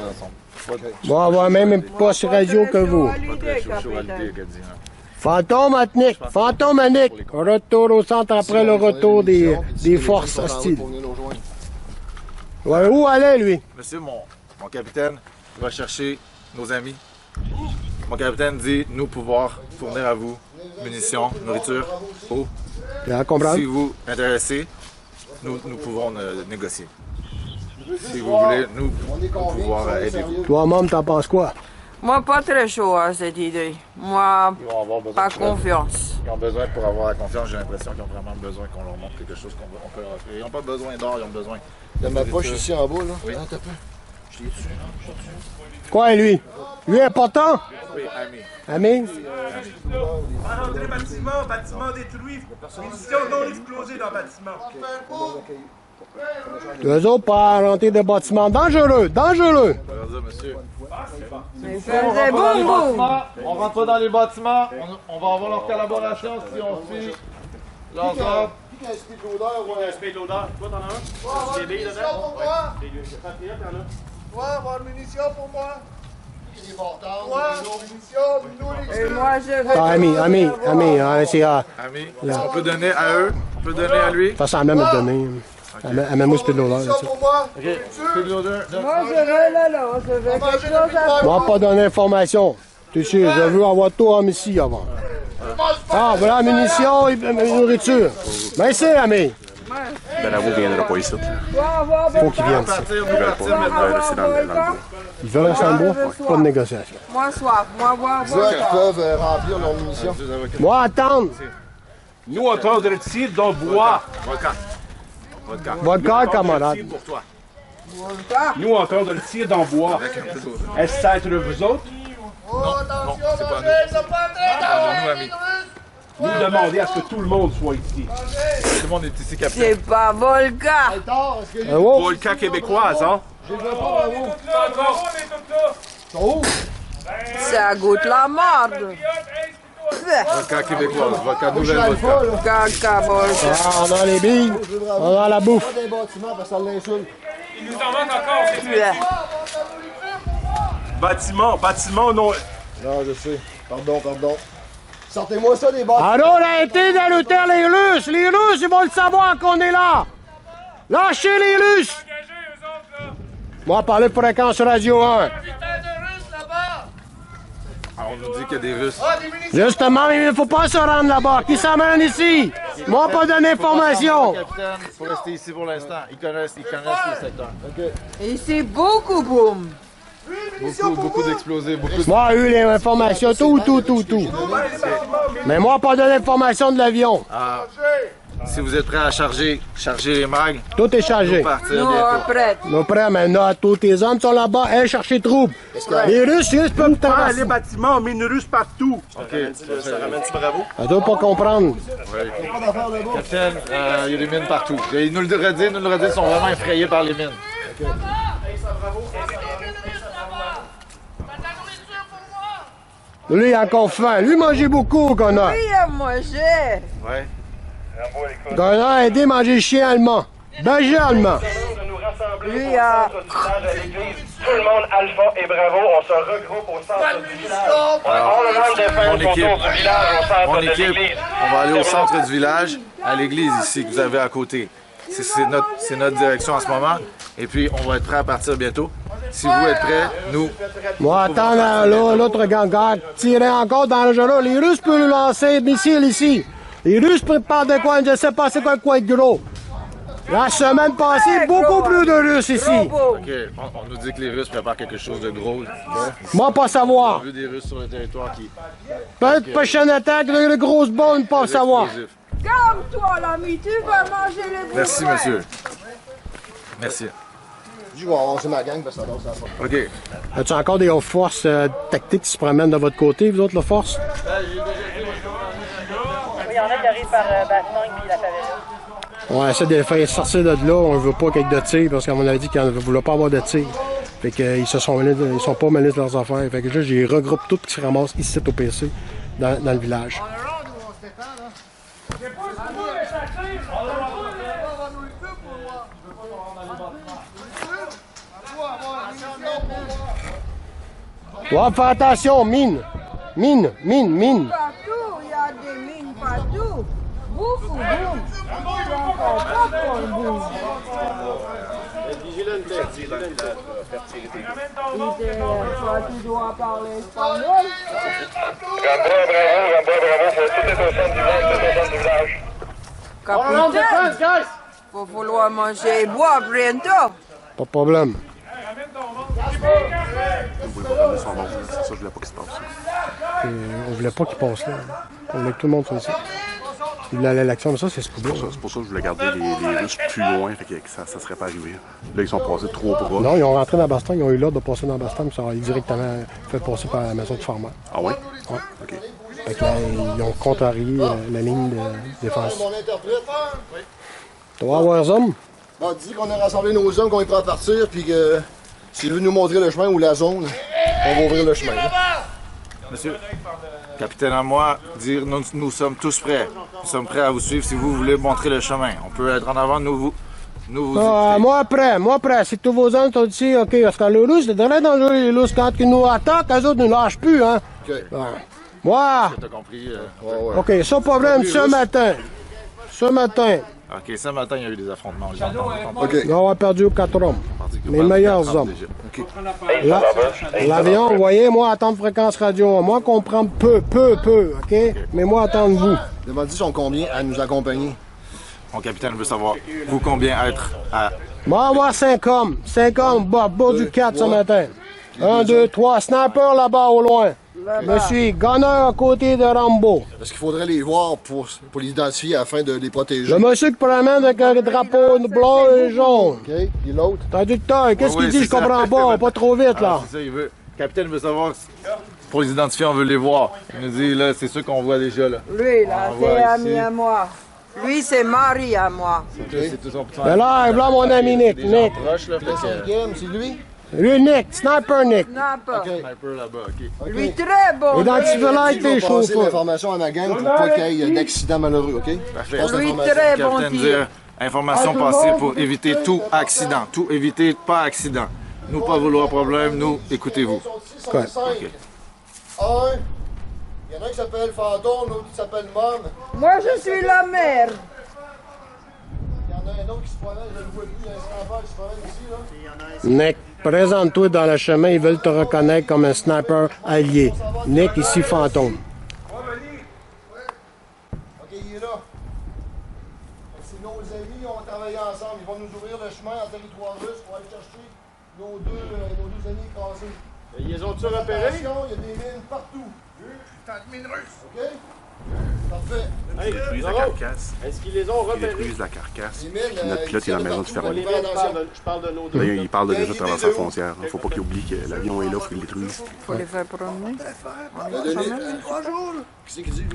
Bon, avoir même pas sur radio que vous. Pas très chaud à l'idée, Gadzi. Fantôme Annick. Retour au centre après le retour des forces hostiles. Ouais, où aller, lui? Monsieur, mon capitaine va chercher nos amis. Mon capitaine dit nous pouvoir fournir à vous munitions, nourriture, eau. Si vous intéressez, nous pouvons négocier. Si vous voulez, nous pouvoir aider vous. Toi, Mom, t'en penses quoi? Moi, pas très chaud à cette idée. Moi, pas confiance. Ils ont besoin, pour avoir la confiance, j'ai l'impression qu'ils ont vraiment besoin qu'on leur montre quelque chose qu'on peut leur offrir. Ils n'ont pas besoin d'or, ils ont besoin. De ma poche ici en bas, là. Oui. Attends un peu. Je l'ai dessus. Quoi, lui? Lui important? Oui, Ami. Ami? Entrée bâtiment détruit. Munitions non explosées dans le bâtiment. Eux autres, pas rentrer des bâtiments dangereux. Monsieur. Mais faisait boum boum. On rentre pas dans les bâtiments. On va avoir leur collaboration si on suit leurs ordres. Qui a un speed loader? Un speed loader. Toi, t'en as un? Des billes dedans? Pour moi? Ouais, avoir une munition pour moi. Des mortards, des munitions, Et moi, je Ami, c'est... Ami, on peut donner à eux, on peut donner à lui. Ça sent même à donner. Amène-moi speed loader, là-dessus. Ok, speed loader. Moi, je vais là. Je veux quelque chose à Moi, pas donner information. Tu sais, je veux avoir tout homme ici avant. Ah, voilà, munitions et nourriture. Merci, ami. Benavo ne viendra pas ici. Faut qu'ils viennent ici. Ils veulent rester dans le bois. Ils veulent rester dans le bois? Pas de négociation. Moi, soif. Moi, boire. Ils peuvent remplir leurs munitions. Moi, attendre. Nous, on tente ici dans le bois. Vodka, camarade. Pour toi. Nous, on tente le tir dans le bois. Est-ce que ça être vous autres? Oh, attention, c'est pas nous, amis. Nous demander à ce que tout le monde soit ici. Tout le monde est ici, capitaine. C'est pas Volga. Volca québécoise, hein? Ça goûte la marde. Vodka québécoise, vodka nouvelle vodka. On a les billes, on a la bouffe. Pas des bâtiments parce que ça l'insulte. Il nous en manque encore, c'est Bâtiment, non. Non, je sais. Pardon. Sortez-moi ça des bâtiments. Allô, on a été dans l'hôtel les Russes. Les Russes, ils vont le savoir qu'on est là. Lâchez les Russes. Moi, parler de fréquence radio 1. On nous dit qu'il y a des Russes. Justement, il ne faut pas se rendre là-bas. Qui s'amène ici? Moi, pas donné d'informations. Capitaine, il faut rester ici pour l'instant. Ils connaissent le secteur. Et c'est beaucoup, boum. Beaucoup d'explosés, beaucoup de... Moi, eu les informations, tout. Mais moi, pas donné d'informations de l'avion. Ah, si vous êtes prêts à charger les mags. Tout est chargé. Nous, prêts. Nous prêts maintenant. Tous tes hommes sont là-bas. Allez chercher troupes. Les Russes, ils peuvent traverser. Les bâtiments, mais une Russe partout. OK. Ça ramène-tu bravo? Ça doit pas comprendre. Oui. Capitaine, il y a des mines partout. Ils nous le redisent, ils sont vraiment effrayés par les mines. Okay. Lui, il a encore faim. Lui, mangeait beaucoup, Gunnar. Oui, il a mangé. Ouais. Gunnar a aidé à manger le chien allemand. Berger allemand. Lui, a... Tout le monde, Alpha et Bravo, on se regroupe au centre du village. Mon équipe, on va aller au centre du village, à l'église ici que vous avez à côté. C'est notre direction en ce moment. Et puis, on va être prêts à partir bientôt. Si vous êtes prêts, nous... Moi, attends, l'autre gang, tirer encore dans le jeu là. Les Russes peuvent nous lancer des missiles ici. Les Russes préparent de quoi, je ne sais pas c'est quoi être gros. La semaine passée, beaucoup plus de Russes ici. OK, on nous dit que les Russes préparent quelque chose de gros. Moi, pas savoir. On a vu des Russes sur le territoire qui... Peut-être prochaine attaque, de grosses bombes, pas savoir. Calme-toi, l'ami, tu vas manger les boules. Merci, monsieur. Merci. Je vais avancer ma gang parce que ça danse à la porte. OK. As-tu encore des forces tactiques qui se promènent de votre côté, vous autres, la force? Oui, il y en a qui arrivent par Basse-Langue puis la favela. On essaie de les faire sortir de là, on ne veut pas qu'il y ait de tir, parce qu'on avait dit qu'on ne voulait pas avoir de tir. Fait qu'ils ils sont pas mêlés de leurs affaires. Fait que là, j'ai regroupe tout qui se ramasse ici au PC, dans le village. Ouais, fais attention, mine. Mine. Partout, il y a des mines partout. Beaucoup, boum. Tu dois parler espagnol. Bravo, Capitaine, faut vouloir manger et boire bientôt. Pas de problème. C'est ça, je voulais pas qu'il se passe. On voulait pas qu'il passe là. On voulait que tout le monde soit ici. Il voulait aller à l'action, mais ça, c'est ce C'est pour ça que je voulais garder les Russes plus loin, fait que ça serait pas arrivé. Là, ils sont passés trop proches. Non, ils ont rentré dans Bastogne, ils ont eu l'ordre de passer dans Bastogne, puis ça a directement fait passer par la maison de Farmer. Ah ouais? Ouais. OK. Fait que là, ils ont contrarié la ligne de défense. Mon interprète. Tu vas voir les hommes? Bon, dis qu'on a rassemblé nos hommes, qu'on est prêts à partir, puis que s'il veut nous montrer le chemin ou la zone, on va ouvrir le chemin. Monsieur, capitaine à moi, dire nous sommes tous prêts. Nous sommes prêts à vous suivre si vous voulez montrer le chemin. On peut être en avant, nous vous moi prêt. Si tous vos hommes sont ici, OK. Parce que les Russes, c'est très dangereux, les Russes. Quand ils nous attaquent, les autres ne lâchent plus, hein. OK. Ouais. Moi. T'as compris? Ouais. OK, sans problème, ce matin. OK, ce matin, il y a eu des affrontements. OK. On a perdu 4 hommes. Mes meilleurs hommes. OK. L'avion, vous voyez, moi, attendre fréquence radio. Moi, comprendre peu, OK? Mais moi, attendre vous. Demande ils sont combien à nous accompagner? Mon capitaine veut savoir, vous, combien être à... Moi, avoir 5 hommes. 5 hommes, bas du 4 ce matin. 1, 2, 3. Sniper là-bas au loin. Je suis gunner à côté de Rambo. Parce qu'il faudrait les voir pour les identifier afin de les protéger. Le monsieur qui promène avec un drapeau blanc et jaune. OK. Et l'autre? Traducteur, qu'est-ce qu'il dit? Je comprends pas. Pas trop vite, là. C'est ça, le capitaine veut savoir, pour les identifier, on veut les voir. Il nous dit, là, c'est ceux qu'on voit déjà, là. Lui, là, c'est ami à moi. Lui, c'est mari à moi. C'est tout son petit... Mais là, mon ami Nick. Proche, là, Le cinquième, c'est lui? Lui, Nick, Sniper Nick. Sniper. Sniper là-bas, OK. Lui, très bon. Identifie-le avec tes Je vais passer chauffeurs. l'information à ma gang pour pas qu'il y ait d'accident malheureux, OK? Parfait. Lui, très bon Capitaine tir. Dire, information passée pour éviter tout accident. Tout éviter, pas accident. Nous pas vouloir problème, nous, écoutez-vous. Okay. Un, il y en a un qui s'appelle Fantôme, l'autre qui s'appelle Mom. Moi, je suis la mère. Il y en a un autre qui se promène, je le vois plus, il y a un sniper qui se promène ici, là. Nick, présente-toi dans le chemin, ils veulent te reconnaître comme un sniper allié. Nick, ici, fantôme. OK, il est là. C'est nos amis, on va travailler ensemble. Ils vont nous ouvrir le chemin en territoire russe pour aller chercher nos deux amis écrasés. Ils ont-tu repérés? Attention, il y a des mines partout. T'as une mine russe. OK? Parfait. Ils détruisent la carcasse. Est-ce qu'ils les ont Ils repérés? détruisent la carcasse. Les mines, Notre pilote est dans la maison du fermier. Je parle de nos deux. Il parle de déjà traverser la frontière. Il ne faut pas qu'il oublie que l'avion est là, il faut qu'il le détruise. Faut les faire promener. On a donné 3 jours. Qui c'est qui dit, lui?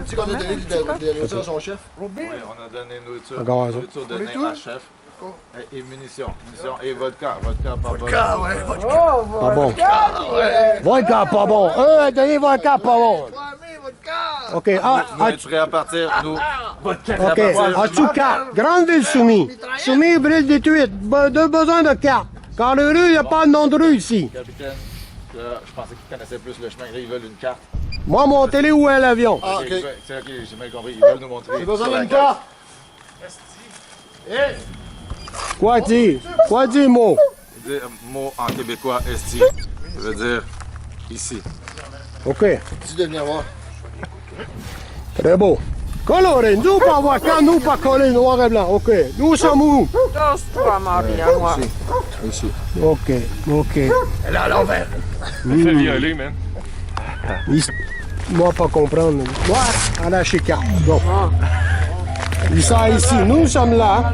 Tu sais qu'on a donné de la nourriture à son chef? Oui, on a donné nourriture. Encore raison. Nourriture donnée à chef. Et munitions. Et vodka. Vodka, pas bon. Vodka, ouais, vodka. Oh, Pas bon. ouais. Vodka, pas bon. Un, donné vodka, pas bon. OK, Nous être prêts à partir, nous. OK. As-tu carte? Grandeville soumis. Soumis, brille détruite. Besoin de carte. Car le rue, il n'y a pas de nom de rue ici. Capitaine, je pensais qu'ils connaissaient plus le chemin. Là, ils veulent une carte. Moi, monter où est l'avion? Ah, OK. C'est OK, j'ai mal compris. Ils veulent nous montrer. J'ai besoin d'une carte. Quoi dire? Quoi dire, mot? Mot en québécois, esti. Ça veut dire ici. OK. Dis de venir voir. Très beau. Coloré. Nous, pas voir quand nous, pas coller noir et blanc. OK. Nous sommes où? Tosse-toi, Maria, moi. Ici. OK. OK. Elle est à l'envers. Fais violer, man. Moi, pas comprendre. Moi, à la carte. Bon. Ils sont ici. Nous sommes là.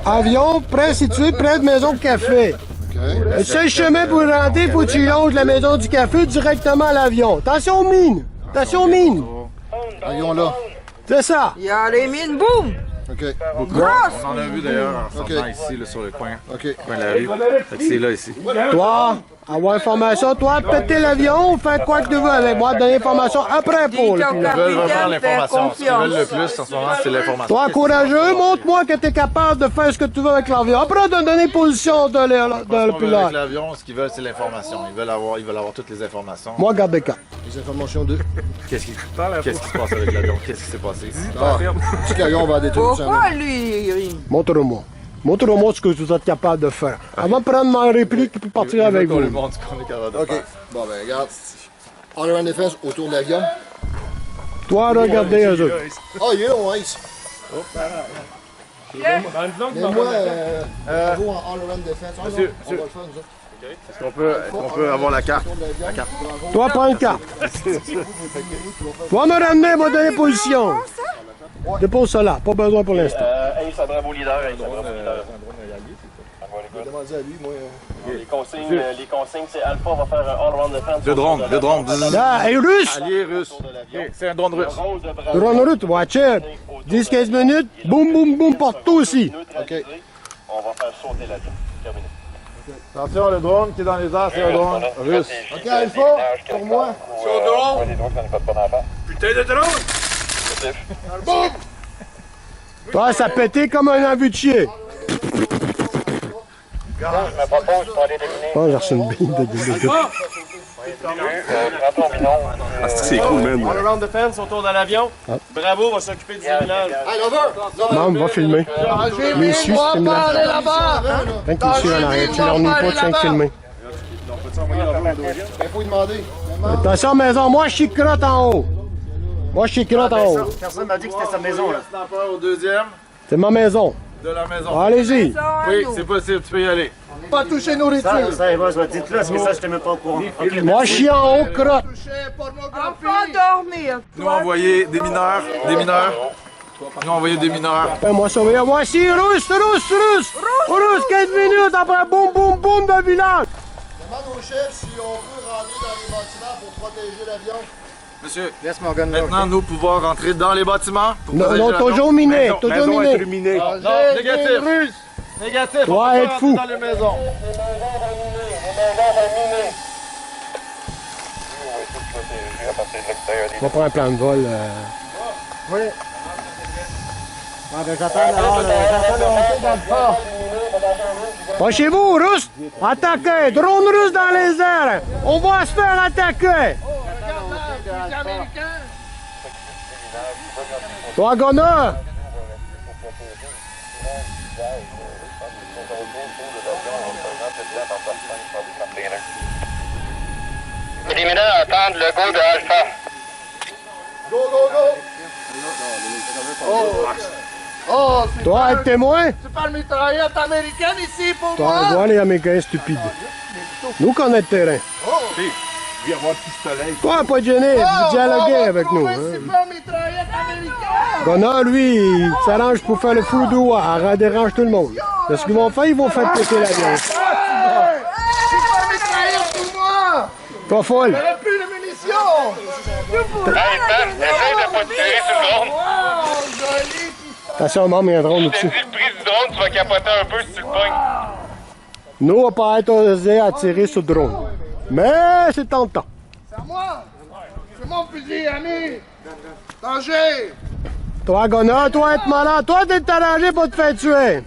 Avion près situé près de Maison de Café. Le seul chemin pour rentrer, il faut que tu longes la Maison du Café directement à l'avion. Attention aux mines. Attention aux mines. Avion là. C'est ça. Il y a les mines, boum. OK. Grosse. On en a vu d'ailleurs en OK. sortant ici, là, sur le coin. OK. Coin de la rue. Fait que c'est là, ici. Toi, avoir information. Toi, péter l'avion, faire quoi que tu veux avec moi. Donner information après pour le Dis-toi, pilote. Ils veulent vraiment Capitaine, l'information. Ce qu'ils veulent le confiance. plus en ce moment, c'est l'information. Toi, courageux, montre-moi que tu es capable de faire ce que tu veux avec l'avion. Après, de donner position de le Parce qu'on veut avec pilote. l'avion, ce qu'ils veulent, c'est l'information. Ils veulent avoir toutes les informations. Moi, garde des cas. Les informations d'eux. Qu'est-ce qui se passe avec l'avion? Qu'est-ce qui s'est passé ici? Ah, dis que l'avion va détruire ça. Pourquoi lui? Montre-moi. Montre-moi ce que vous êtes capable de faire. Avant de prendre ma réplique et partir avec On vous. lui montre ce qu'on est capable de OK. faire. Bon, ben, regarde. All around defense autour de l'avion. Toi, regardez eux autres. Ah, il est là, on ice. Mais moi, bravo en all around defense. Ah, non, Monsieur, on va le faire, nous autres. Est-ce qu'on peut avoir la carte? La carte. Toi, prends une carte. Toi, me ramener, me donner position. Dépose ça là. Pas besoin pour l'instant. Hey, ça devrait vos leaders. Hey, ça devrait vos leaders. Demandez à lui, moi. Les consignes, c'est Alpha va faire un all-round defense. Le drone. Là, et russe. Allié russe. Ok, c'est un drone russe. Drone route, watch it. 10-15 minutes. Boum, boum, boum, partout aussi. OK. On va faire sauter l'avion. Terminé. Attention, le drone qui est dans les airs, c'est un drone russe. OK, Alpha, pour moi. Sur drone. Les drones, ça n'est pas de bon enfant. Putain de drone! Toi, ça pétait comme un avuchier. Je me propose pour aller déminer. Oh, j'ai reçu une bille de Prends ton binon. Ah, c'est cool, man. All around defense autour de l'avion. Bravo, va s'occuper du village. Hey, Lover! Non, va filmer. Les Suisses, filme là. Quand tu suis en arrière, tu leur nuis pas, tu viens de filmer. Il faut lui demander. Attention, maison, moi, je suis crotte en haut. Moi, je suis crotte en haut. Personne m'a dit que c'était sa maison, là. Sniper au deuxième C'est ma maison. de la maison. Allez-y. Oui, c'est possible, tu peux y aller. Pas toucher nourriture. Ça, Eva, dites-le, parce que ça, j'étais même pas au courant. Ok, Moi, je suis en haut, crotte. Enfant dormir. Nous envoyer des mineurs. Nous envoyer des mineurs. Moi, surveiller. Moi, si, russe, 15 minutes après, boum, boum, boum, de village. Demande au chef si on peut rentrer dans les bâtiments pour protéger l'avion. Monsieur, laisse mon gun là. maintenant, nous pouvons rentrer dans les bâtiments. Pour Non, protéger non, l'avion. toujours miné, toujours Maison miné. illuminée. Non, négatif. Négatif, Toi, on peut être pas fou. rentrer dans les maisons. On va prendre un plan de vol. Oui. Ah, ben, j'attends le hockey dans le fort. Pas chez vous, Russes! Attaquez! Drone russe dans les airs! On va se faire attaquer! Toi, Gunner! Éliminant, attendre le go de Alpha. Go, go, go! Oh, c'est Toi, pas être témoin? C'est pas une mitraillette américaine ici pour Toi, moi! vois les Américains stupides. Nous connaissons le terrain. Viens avoir le pistolet. Toi, pas de gêné, vous dialoguez avec nous. C'est Hein. pas une mitraillette américaine! Gunner, lui, il s'arrange pour faire le fou doigt, il dérange tout le monde. Qu'est-ce qu'ils vont faire? Ils vont faire péter l'avion. C'est pas une mitraillette pour moi! Pas folle. J'aurais plus de munitions! Hey, Pat, essaye de pas tirer sur le drone. Wow, joli! Attention, maman, il y a un drone Je t'ai au-dessus. dit, le prix du drone, tu vas capoter un peu si tu le pognes. Nous, on va pas être osé à tirer sur le drone. Mais c'est tentant. C'est à moi! C'est mon fusil, ami! Danger! Toi, Gunner, toi, être malade. Toi, t'es arrangé pour te faire tuer.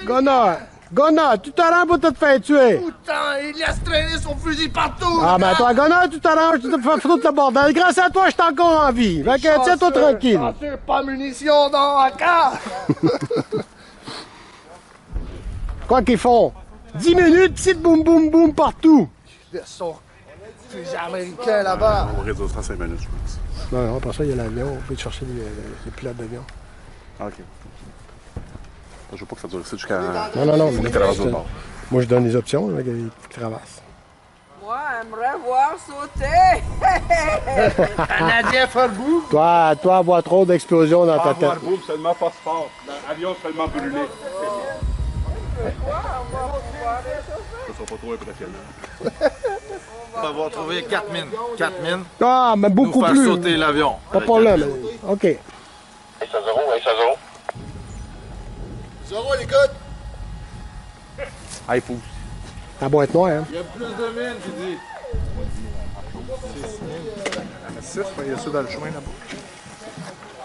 Gunner, tu t'arranges pour te faire tuer. Putain, il laisse traîner son fusil partout! Ah, ben toi, Gunner, tu t'arranges, tu te fais foutre le bordel. Grâce à toi, je suis encore en vie. Fait que tiens-toi tranquille. Chanceux, pas munitions dans la carte! Quoi qu'ils font? 10 minutes, petite boum boum boum partout. Son fusil américain là-bas! On reste aux 35 minutes, je pense. Non, après ça, il y a l'avion. On peut chercher les pilotes d'avion. Ah, ok. Je veux pas que ça dure ici jusqu'à. Non. Faut que tu avances au bord. Moi, je donne les options, là, qu'ils traversent. Moi, j'aimerais voir sauter. Canadien Farbou! Toi, avoir trop d'explosions dans ta tête. boum, seulement phosphore. Avion seulement brûlé. Ça sera pas trop impressionnant. On va avoir trouvé 4 mines. 4 mines. Ah, mais beaucoup Nous faire plus. sauter l'avion. Pas de avec problème. 4 mines. OK. Hey, ça zéro, hey, ça zéro. Zéro les codes! Ah, il faut. La boîte noire, hein. Il y a plus de mines, tu dis. 6, il y a ça dans le chemin là-bas.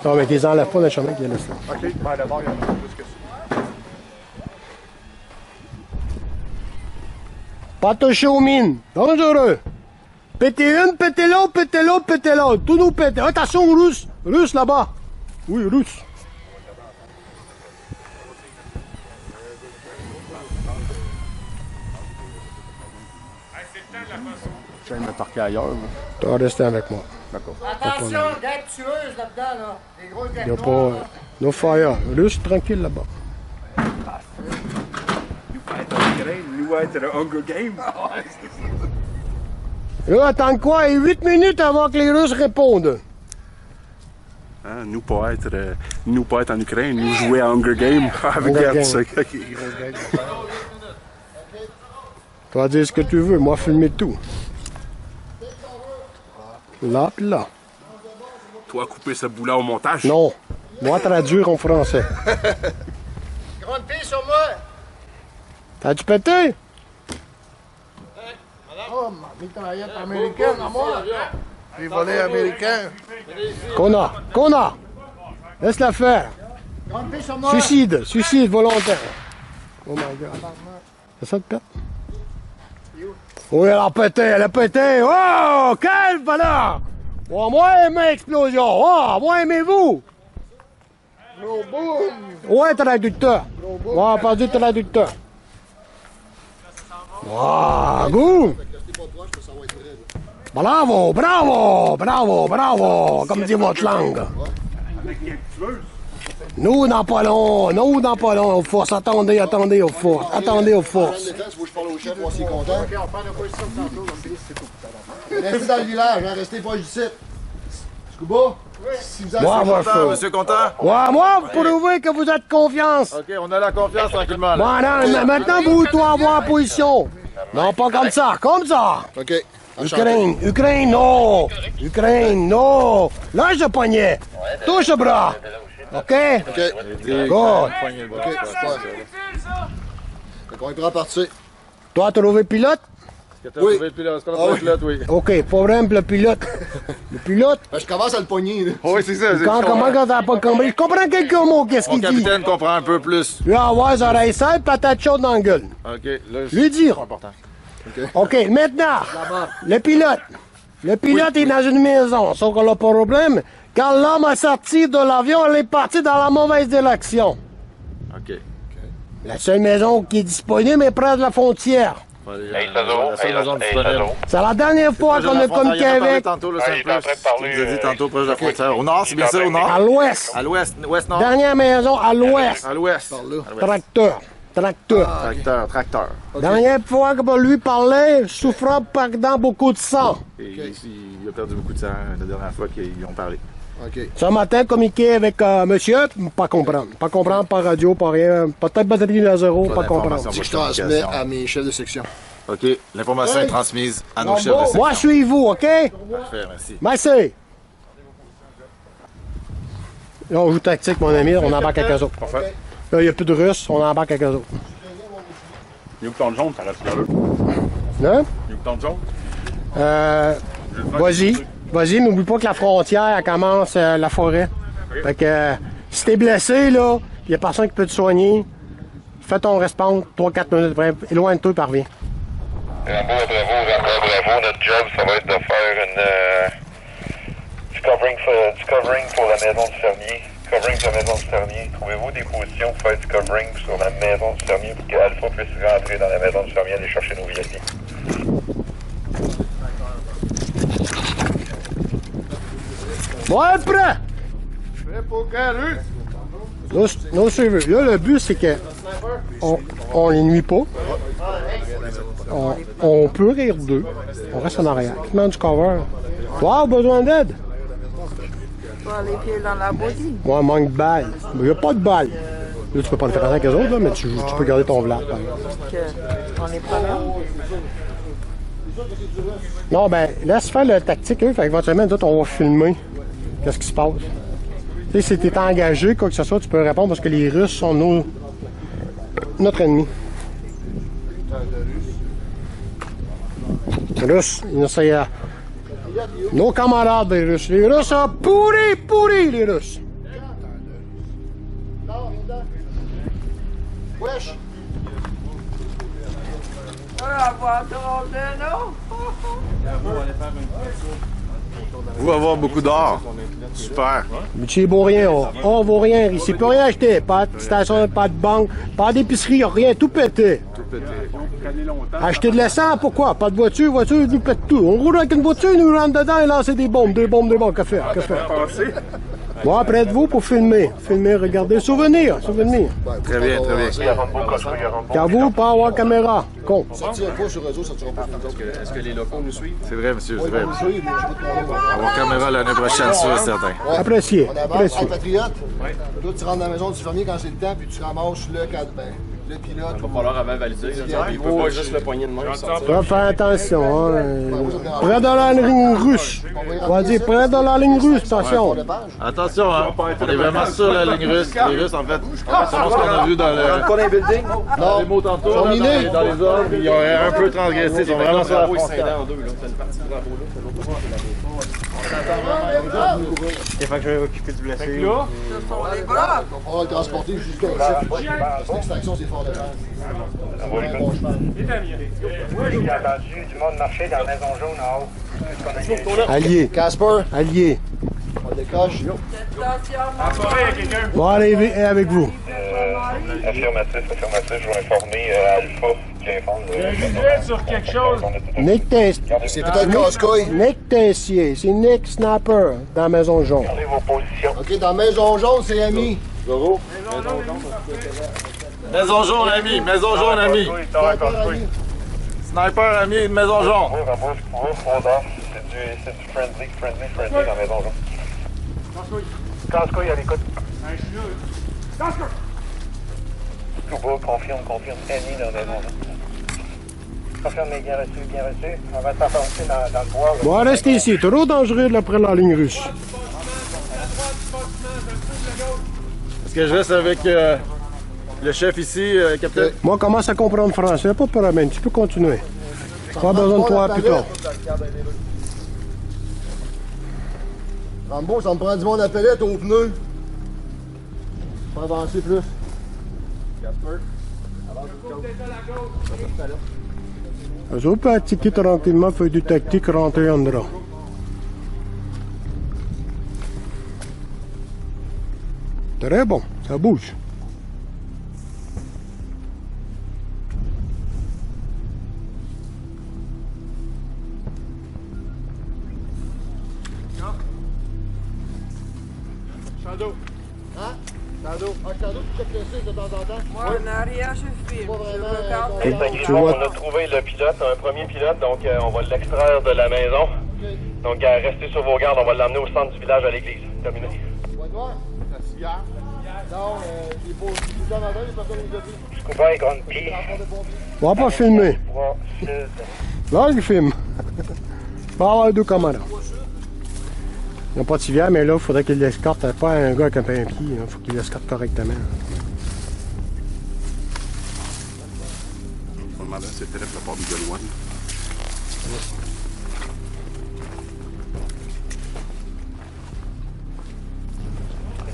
Non, mais qu'ils enlèvent pas le chemin qui est là. Ok, ben d'abord, il y en a plus que ça. Pas toucher aux mines. Dangereux. Pétez une, pétez l'autre, pétez l'autre, pétez l'autre. Tout nous pétez. Attention, russe. Russe là-bas. Oui, russe. Je vais me parquer ailleurs. Tu vas rester avec moi. D'accord. Attention, guêpe tueuse là-dedans, là. Des grosses Il guêpes n'y a noires. pas. No fire. Russe, tranquille là-bas. Nous être le Hunger Game. Là, attends quoi? 8 minutes avant que les Russes répondent. Hein, nous pas être en Ukraine, nous jouer à Hunger Game. Avec Hunger Gert, ça. Game. Tu vas dire ce que tu veux. Moi, filmer tout. Là, puis là. Toi, couper ce bout-là au montage. Non. Moi, traduire en français. Grande fille sur moi! T'as-tu pété? Oh, ma mitraillette américaine à moi! J'ai volé américain! Connard! Laisse-la faire. Grande fille sur moi! Suicide volontaire. Oh my God. C'est ça de pète? Oui, elle a pété! Oh! Quelle valeur! Oh, moi, aimé explosion! Oh, moi, aimez-vous! Gros boom! Ouais, traducteur! Ouais, pas du traducteur! Wow, goût! Bravo! Comme dit votre langue. Nous, dans pas long, aux forces. Attendez aux forces. Attendez aux forces. Il faut que je parle au chef, voir s'il est content. Ok, on parle de quoi ici, tantôt, comme c'est tout. Restez dans le village, hein, restez pas ici. Scuba? Si vous avez Moi, moi, Content, monsieur content? Ouais, moi, vous prouvez que vous êtes confiance. Ok, on a la confiance tranquillement. Là. Voilà, mais maintenant, vous doivez avoir position. Non, pas comme ça, OK. Ukraine, non. Lâche le poignet. Touche le bras. OK? OK. Good. OK, super. On est prêt à partir. Toi, t'as trouvé le pilote? Est-ce que t'as trouvé le pilote? Est-ce qu'on a trouvé le pilote? Oui. OK, problème pour le pilote. Le pilote? Ben, je commence à le pogner, là. Oui, c'est ça. Comment quand t'as pas compris? Je comprends quelques mots, qu'est-ce Mon qu'il dit. capitaine comprend un peu plus. Lui, avoir les oreilles sales, patate chaude dans la gueule. OK, là, Lui dire. c'est important. OK, maintenant, le pilote. Le pilote est dans une maison, sauf qu'on n'a pas de problème. Quand l'homme a sorti de l'avion, elle est partie dans la mauvaise direction. OK. La seule maison qui est disponible est près de la frontière. C'est la dernière fois qu'on a communiqué avec. Tantôt, là, c'est plus. Tu nous as dit tantôt proche de la frontière. Au nord, c'est bien ça, au nord? À l'ouest. À l'ouest, ouest-nord. Dernière maison à l'ouest. À l'ouest. Tracteur. Tracteur. Dernière fois que lui parlait, souffrant perdant beaucoup de sang. Et il a perdu beaucoup de sang la dernière fois qu'ils ont parlé. Ce matin, communiquer avec monsieur, pas comprendre. Pas comprendre par radio, pas rien. Peut-être batterie à zéro, pas comprendre. Si je transmets à mes chefs de section. OK, l'information est transmise à nos chefs de section. Moi, suivez-vous, OK? Parfait, merci. Merci. Là, on joue tactique, mon ami, on embarque avec eux autres. Parfait. Là, il n'y a plus de Russes, on embarque avec eux autres. Il y a le bouton jaune, ça reste là. Hein? Il y a le bouton jaune. Vas-y, n'oublie pas que la frontière, elle commence la forêt. Fait que si t'es blessé, là, il n'y a personne qui peut te soigner, fais ton response 3-4 minutes après, éloigne-toi et parviens. Bravo. Notre job, ça va être de faire du covering pour la maison du fermier. Covering sur la maison du fermier. Trouvez-vous des positions pour faire du covering sur la maison du fermier pour qu'Alpha puisse rentrer dans la maison du fermier et aller chercher nos VIP. Ouais, prêt! Prêt pour quelle rue? Non, là, le but, c'est que on les nuit pas. On peut rire d'eux. On reste en arrière. Qui demande du cover? Wow, besoin d'aide? Les pieds dans la boutique. Moi, manque de balles. Il n'y a pas de balles. Là, tu peux pas le faire avec les autres, là, mais tu peux garder ton vlad. On n'est pas là. Non, ben, laisse faire le tactique, eux. Fait qu'éventuellement, nous autres, on va filmer. Qu'est-ce qui se passe? Tu sais, si t'es engagé, quoi que ce soit, tu peux répondre parce que les Russes sont notre ennemi. Les Russes, ils essayent à... Nos camarades, les Russes. Les Russes sont pourris, les Russes. Wesh! On va voir ton nom. Vous allez avoir beaucoup d'or. Super. Mais tu sais, vaut rien, on vaut rien. Ici, il peut rien acheter. Pas de station, pas de banque, pas d'épicerie, rien. Tout pété. Acheter de l'essence, pourquoi? Pas de voiture, ils nous pètent tout. On roule avec une voiture, ils nous rentrent dedans et lancer des bombes. Que faire? Bon, près de vous pour filmer. Regardez. Souvenir. Très bien. Car vous, pas avoir caméra. Con. Sortir pas sur réseau, sortira pas sur nous. Est-ce que les locaux nous suivent? C'est vrai, monsieur, c'est vrai. Avoir caméra l'année prochaine, sûr et certain. Apprécié. On avance en patriote. Là, tu rentres dans la maison du fermier quand c'est le temps, puis tu ramasses le pilote. Il va falloir avant valider. Il peut pas juste le poignet de main. Tu vas faire attention. Près de la ligne russe. On va dire près de la ligne russe, attention. Attention, hein. On est vraiment sur la ligne russe. Les Russes, en fait, selon ce qu'on a vu dans les mots tantôt, dans les ordres, ils ont un peu transgressé. Ils sont vraiment sur la frontière. Il faut que je vais m'occuper du blessé. On va le transporter jusqu'à ici. Parce que l'extraction, c'est fort de terre. J'ai entendu du monde marcher dans la maison jaune en haut. Allié. Casper. Allié. On décoche. Bon, allez avec vous. Affirmatif, je vais informer Alpha qui informe. Sur quelque chose. Nick Tessier. C'est peut-être casse-couille. Nick Tessier. C'est Nick Snapper dans la maison jaune. Regardez vos positions. OK, dans la maison jaune, c'est ami. Zoro. Maison jaune, ami. Maison jaune, ami. Sniper, ami, maison jaune. C'est du friendly dans la maison jaune. Casse-couille à l'écoute. Tout bas, confirme, Annie dans la maison jaune. Confirme, mais bien reçu. On va s'enfoncer dans le bois. Bon, restez ici. Trop dangereux de après la ligne russe. Est-ce que je reste avec Le chef ici, capitaine. Moi, commence à comprendre français, pas de problème, tu peux continuer. Pas besoin de toi plus tard. Rambo, ça me prend du monde à palette aux pneus. Faut avancer plus. Casper, avance le Eux autres peuvent attaquer tranquillement, faire du tactique, rentrer en dedans. Très bon, ça bouge. Shadow. Hein? Shadow. Ah, Shadow, tu checkes le site de temps en temps? Moi, en arrière, je filme. On a trouvé le pilote, un premier pilote, donc on va l'extraire de la maison. Donc restez sur vos gardes, on va l'emmener au centre du village à l'église. Terminé. Ouais, noir? La cigare? Non, il faut tout dans la main, les personnes nous ont dit. Scuba et Grande Pie. On va pas filmer. Là, il filme. Pas avoir deux caméras. Ils n'ont pas de civière, mais là, il faudrait qu'ils l'escortent. Pas un gars avec un pied, il faut qu'il l'escorte correctement. Normalement, c'était la part du Galois.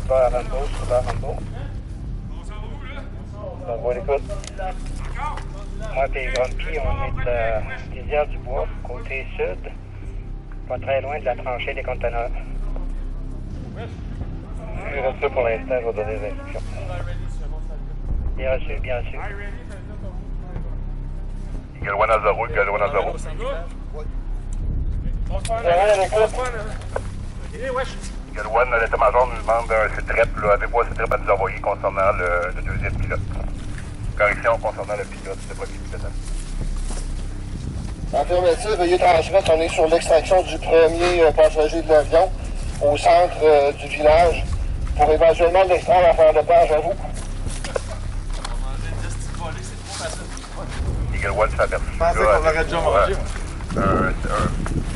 Pas à Rambo, pas à Rambo. Bon, écoute. Moi et Grande Pie, on est à Rivière du Bois, côté sud. Pas très loin de la tranchée des conteneurs. Je reste là pour l'instant, je vais donner des instructions. Bien reçu, bien reçu. Galois Nazaro, Galois Nazaro. Galois, l'état-major nous demande un CTREP. Avez-vous un CTREP à nous envoyer concernant le deuxième pilote? Correction concernant le pilote, le premier pilote. Affirmatif, veuillez transmettre. On est sur l'extraction du premier passager de l'avion au centre du village pour éventuellement l'extraire en faire de page à vous. Galois, ça aperçu. Je pensais qu'on aurait déjà mangé.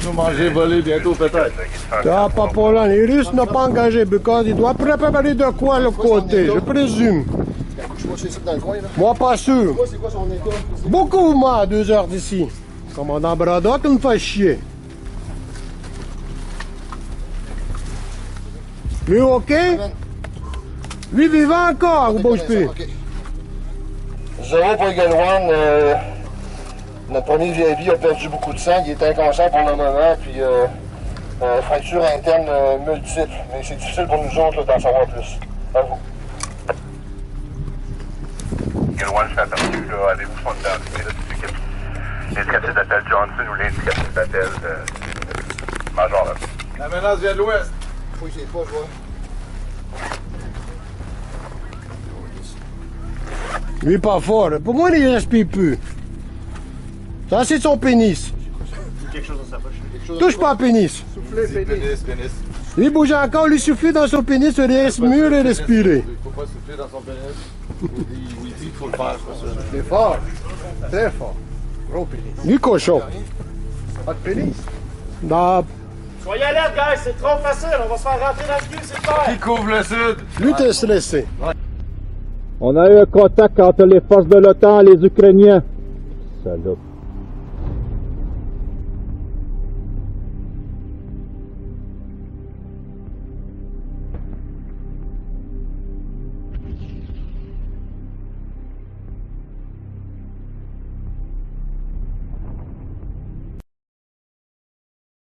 Nous manger volé bientôt peut-être. Ah, pas pour là. Les Russes n'ont pas engagé, parce qu'ils doivent préparer de quoi de l'autre côté, je présume. Moi, pas sûr. Beaucoup moins à 2 heures d'ici. Commandant Braddock me fait chier. Lui, OK? Lui, vivant encore, ou bouge plus? 0 pour Galois. Notre premier VIP a perdu beaucoup de sang. Il est inconscient pour le moment. Puis, fracture interne multiple. Mais c'est difficile pour nous autres d'en savoir plus. À vous. Galois, je suis aperçu. Avez-vous son identité? L'indicatif d'appel Johnson ou l'indicatif d'appel Major. La menace vient de l'ouest. Oui, c'est pas, je vois. Lui, pas fort. Pour moi, il respire plus. Ça, c'est son pénis. Quelque chose dans sa poche. Touche pas à pénis. Soufflez, pénis. Lui bouge encore, lui souffler dans son pénis, il reste mieux et respirer. Il faut pas souffler dans son pénis. Il dit qu'il faut le faire, c'est ça. C'est fort. Très fort. Gros pénis. Lui, cochon. Pas de pénis. Dans... Soyez alerte, guys, c'est trop facile, on va se faire rentrer dans le cul, c'est clair. Qui couvre le sud? Lui, t'es stressé. On a eu un contact entre les forces de l'OTAN et les Ukrainiens. Salope.